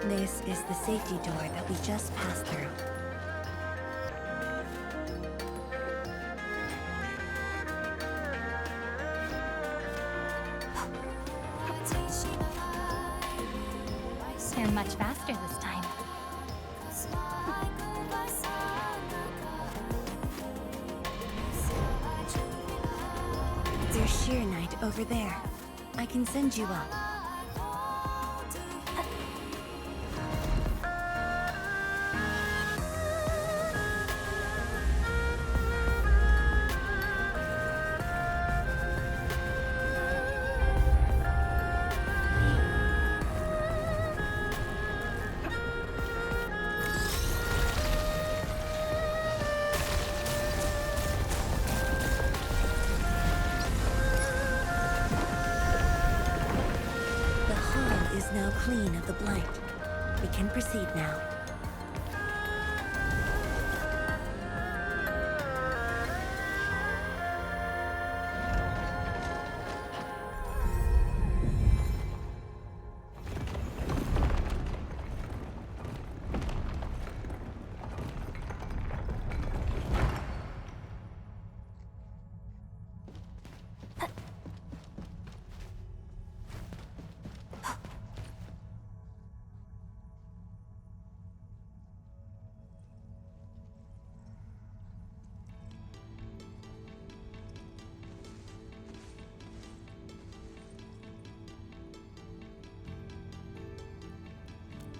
This is the safety door that we just passed through. They're much faster this time. There's Sheer over there. I can send you up. Now clean of the blight. We can proceed now.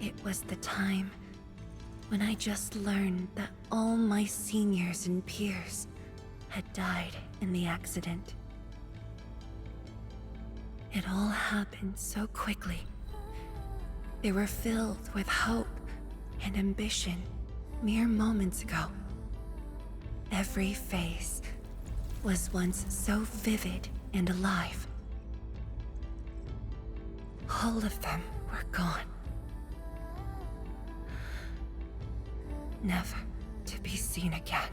It was the time when I just learned that all my seniors and peers had died in the accident. It all happened so quickly. They were filled with hope and ambition mere moments ago. Every face was once so vivid and alive. All of them were gone. Never to be seen again.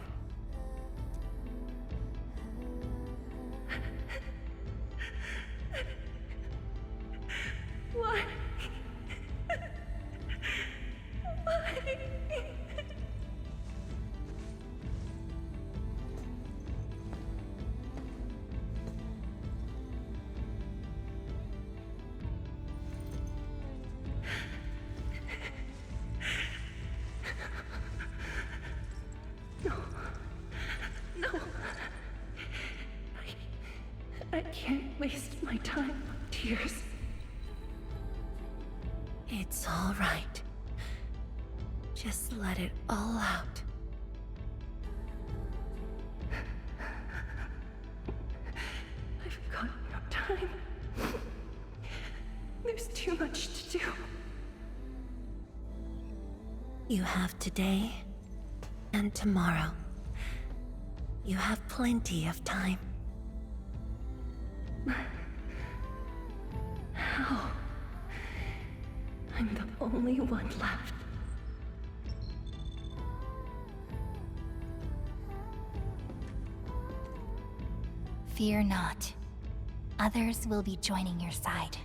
Why? Why? I can't waste my time on tears. It's all right. Just let it all out. I've got no time. There's too much to do. You have today and tomorrow. You have plenty of time. How? I'm the only one left. Fear not. Others will be joining your side.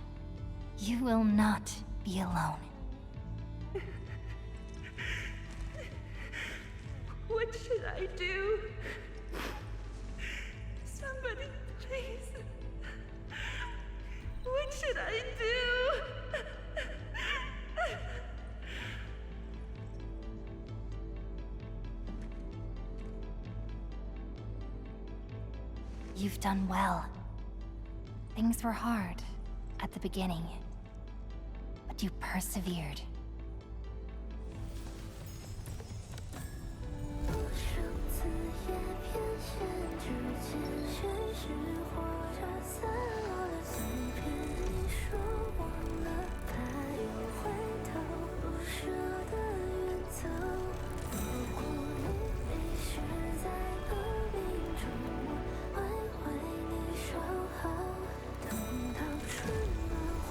You will not be alone. What should I do? Somebody, please. What should I do? You've done well. Things were hard at the beginning, but you persevered.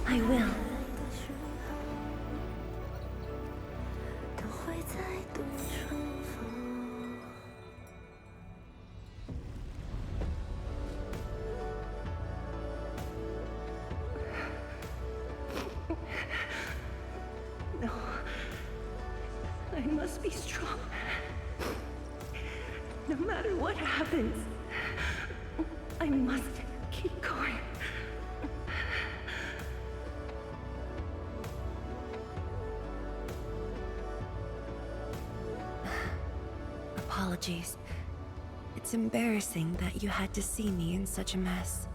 I will. No. I must be strong. No matter what happens, I must keep going. Apologies. It's embarrassing that you had to see me in such a mess.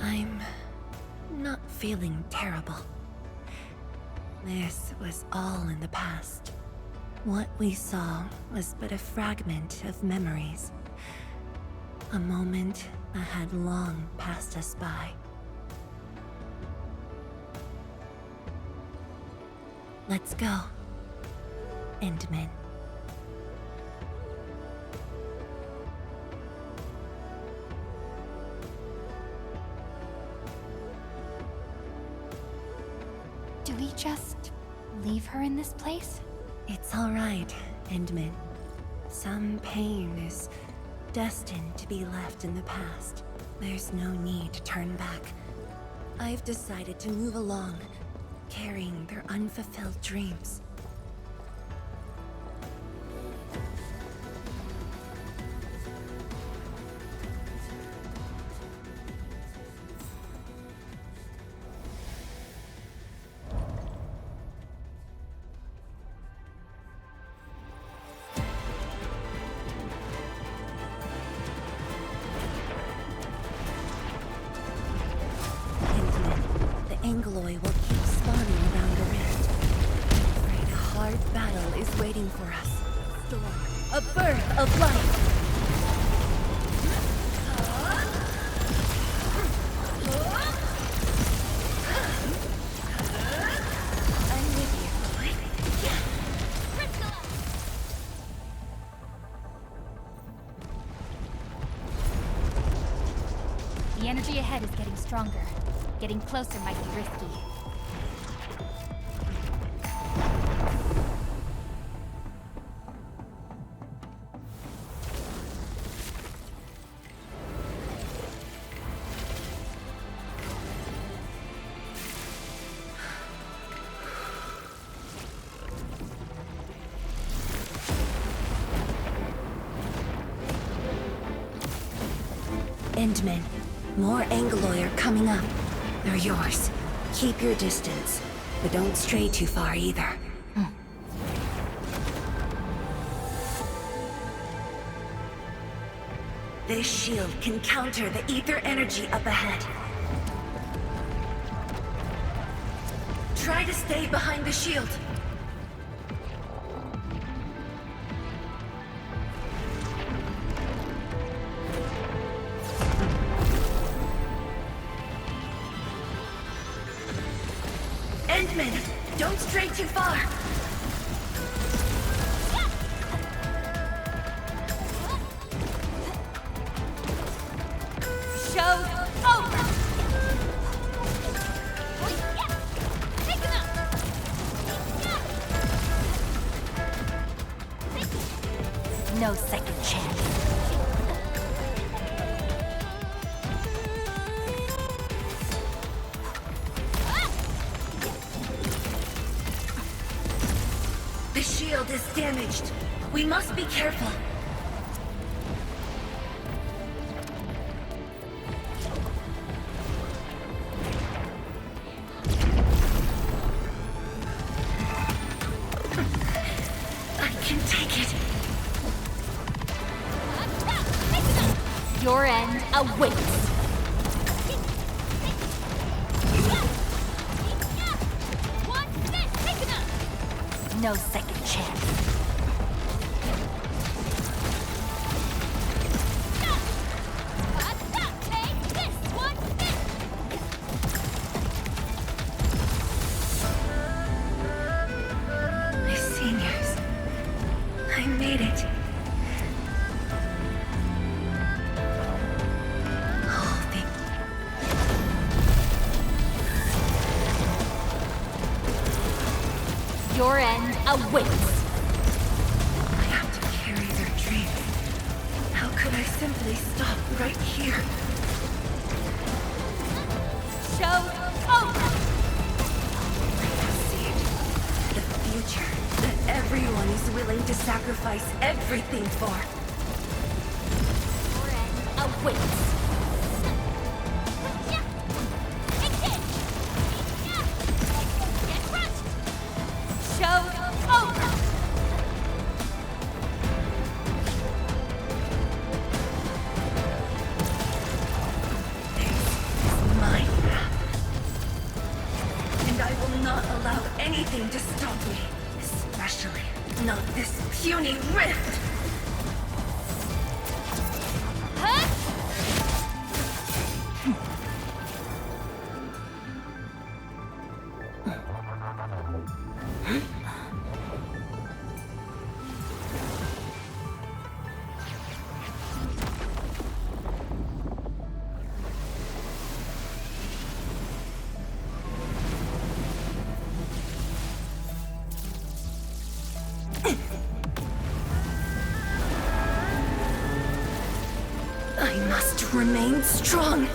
I'm not feeling terrible. This was all in the past. What we saw was but a fragment of memories. A moment that had long passed us by. Let's go, Endman. Do we just leave her in this place? It's all right, Endman. Some pain is destined to be left in the past. There's no need to turn back. I've decided to move along, carrying their unfulfilled dreams. Angloy will keep spawning around the rift. I'm afraid a hard battle is waiting for us. Storm, a birth of life! I'm with The energy ahead is getting stronger. Getting closer might be risky. Endman, more Angloy are coming up. They're yours. Keep your distance, but don't stray too far either. This shield can counter the ether energy up ahead. Try to stay behind the shield. Endman, don't stray too far. Show's over! No second chance. The shield is damaged. We must be careful. I can take it. Your end awaits. No second chance. My seniors. I made it. Oh, Your end awaits. I have to carry their dreams. How could I simply stop right here? sacrifice everything for. Your end awaits. Get crushed! Show's over! Mine. And I will not allow anything to stop me. Especially not this puny rift! I must remain strong.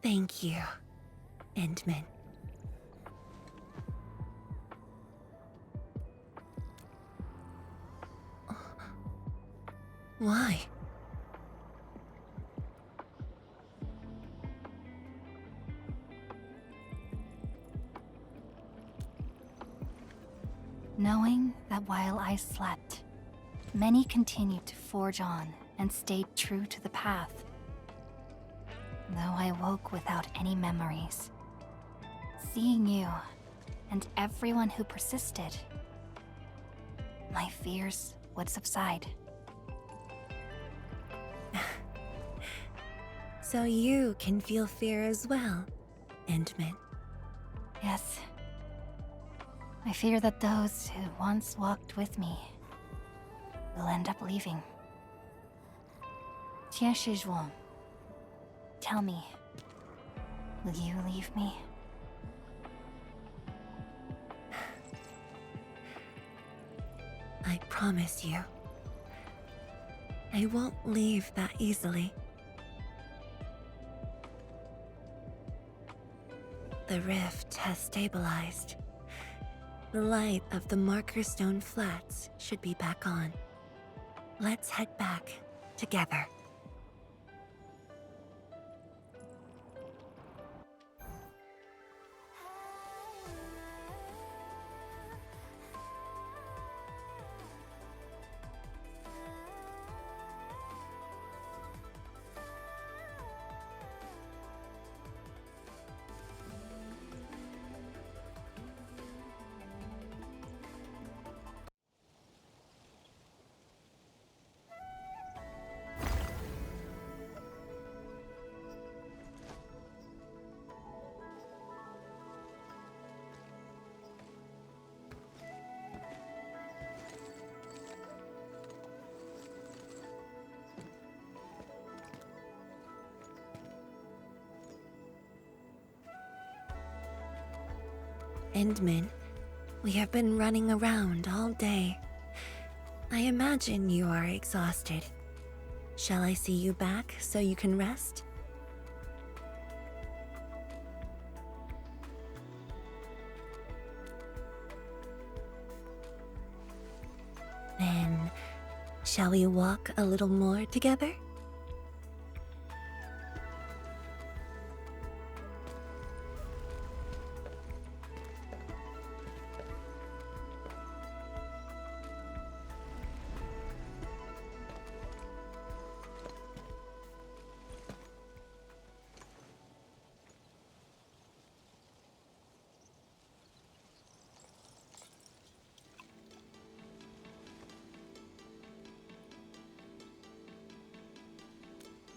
Thank you, Endman. Why? Knowing that while I slept, many continued to forge on and stayed true to the path. Though I woke without any memories, seeing you and everyone who persisted, my fears would subside. So you can feel fear as well, Endman. Yes. I fear that those who once walked with me will end up leaving. Tianshi, tell me, will you leave me? I promise you, I won't leave that easily. The rift has stabilized. The light of the Marker Stone Flats should be back on. Let's head back together. Endman, we have been running around all day. I imagine you are exhausted. Shall I see you back so you can rest? Then, shall we walk a little more together?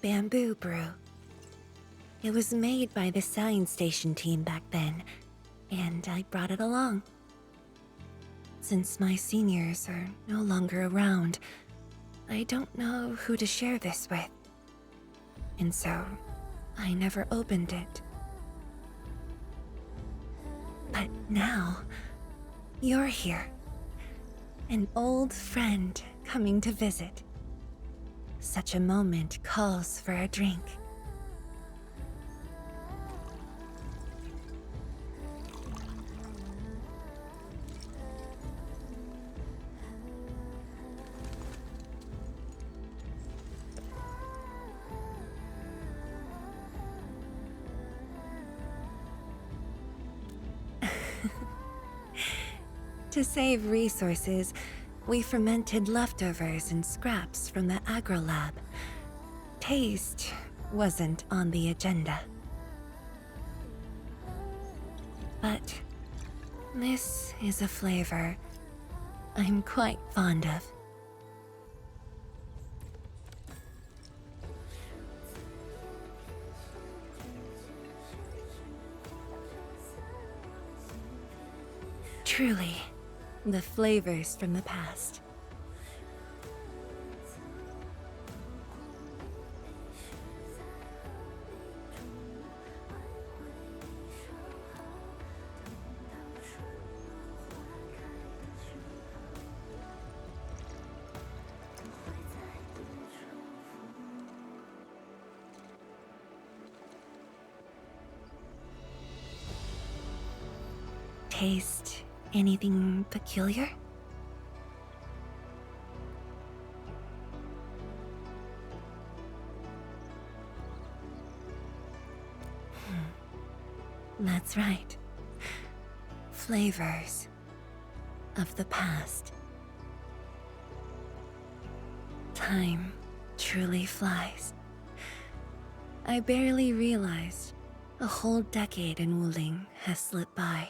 bamboo brew. It was made by the science station team back then, and I brought it along. Since my seniors are no longer around, I don't know who to share this with. And so, I never opened it. But now, you're here. An old friend coming to visit. Such a moment calls for a drink. To save resources, we fermented leftovers and scraps from the agro lab. Taste wasn't on the agenda. But this is a flavor I'm quite fond of. Truly, the flavors from the past. Taste anything peculiar? That's right. Flavors of the past. Time truly flies. I barely realized a whole decade in Wuling has slipped by.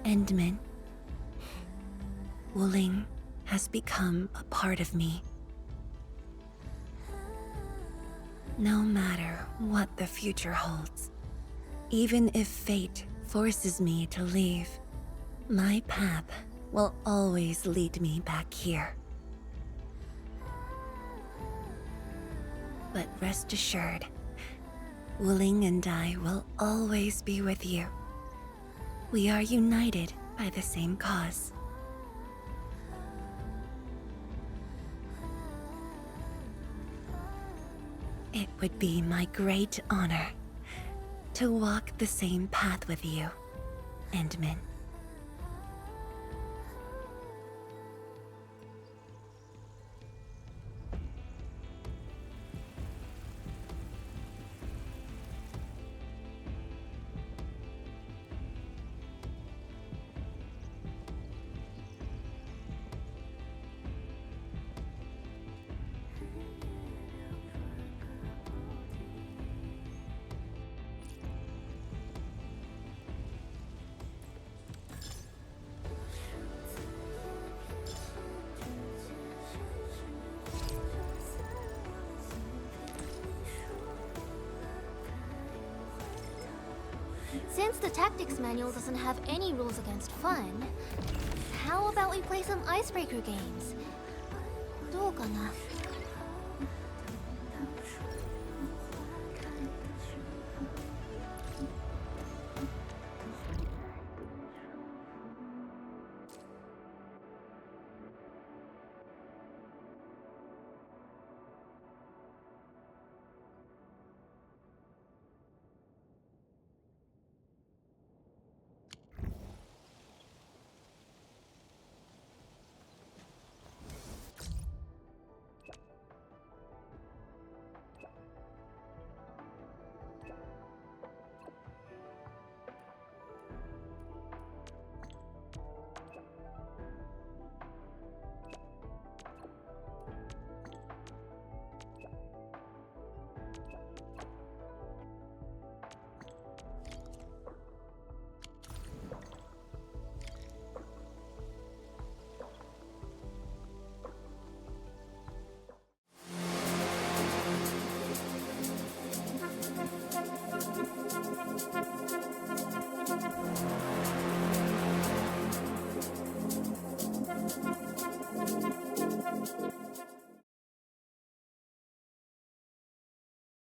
Endman, Wuling has become a part of me. No matter what the future holds, even if fate forces me to leave, my path will always lead me back here. But rest assured, Wuling and I will always be with you. We are united by the same cause. It would be my great honor to walk the same path with you, Endman. Since the tactics manual doesn't have any rules against fun, how about we play some icebreaker games? どうかな?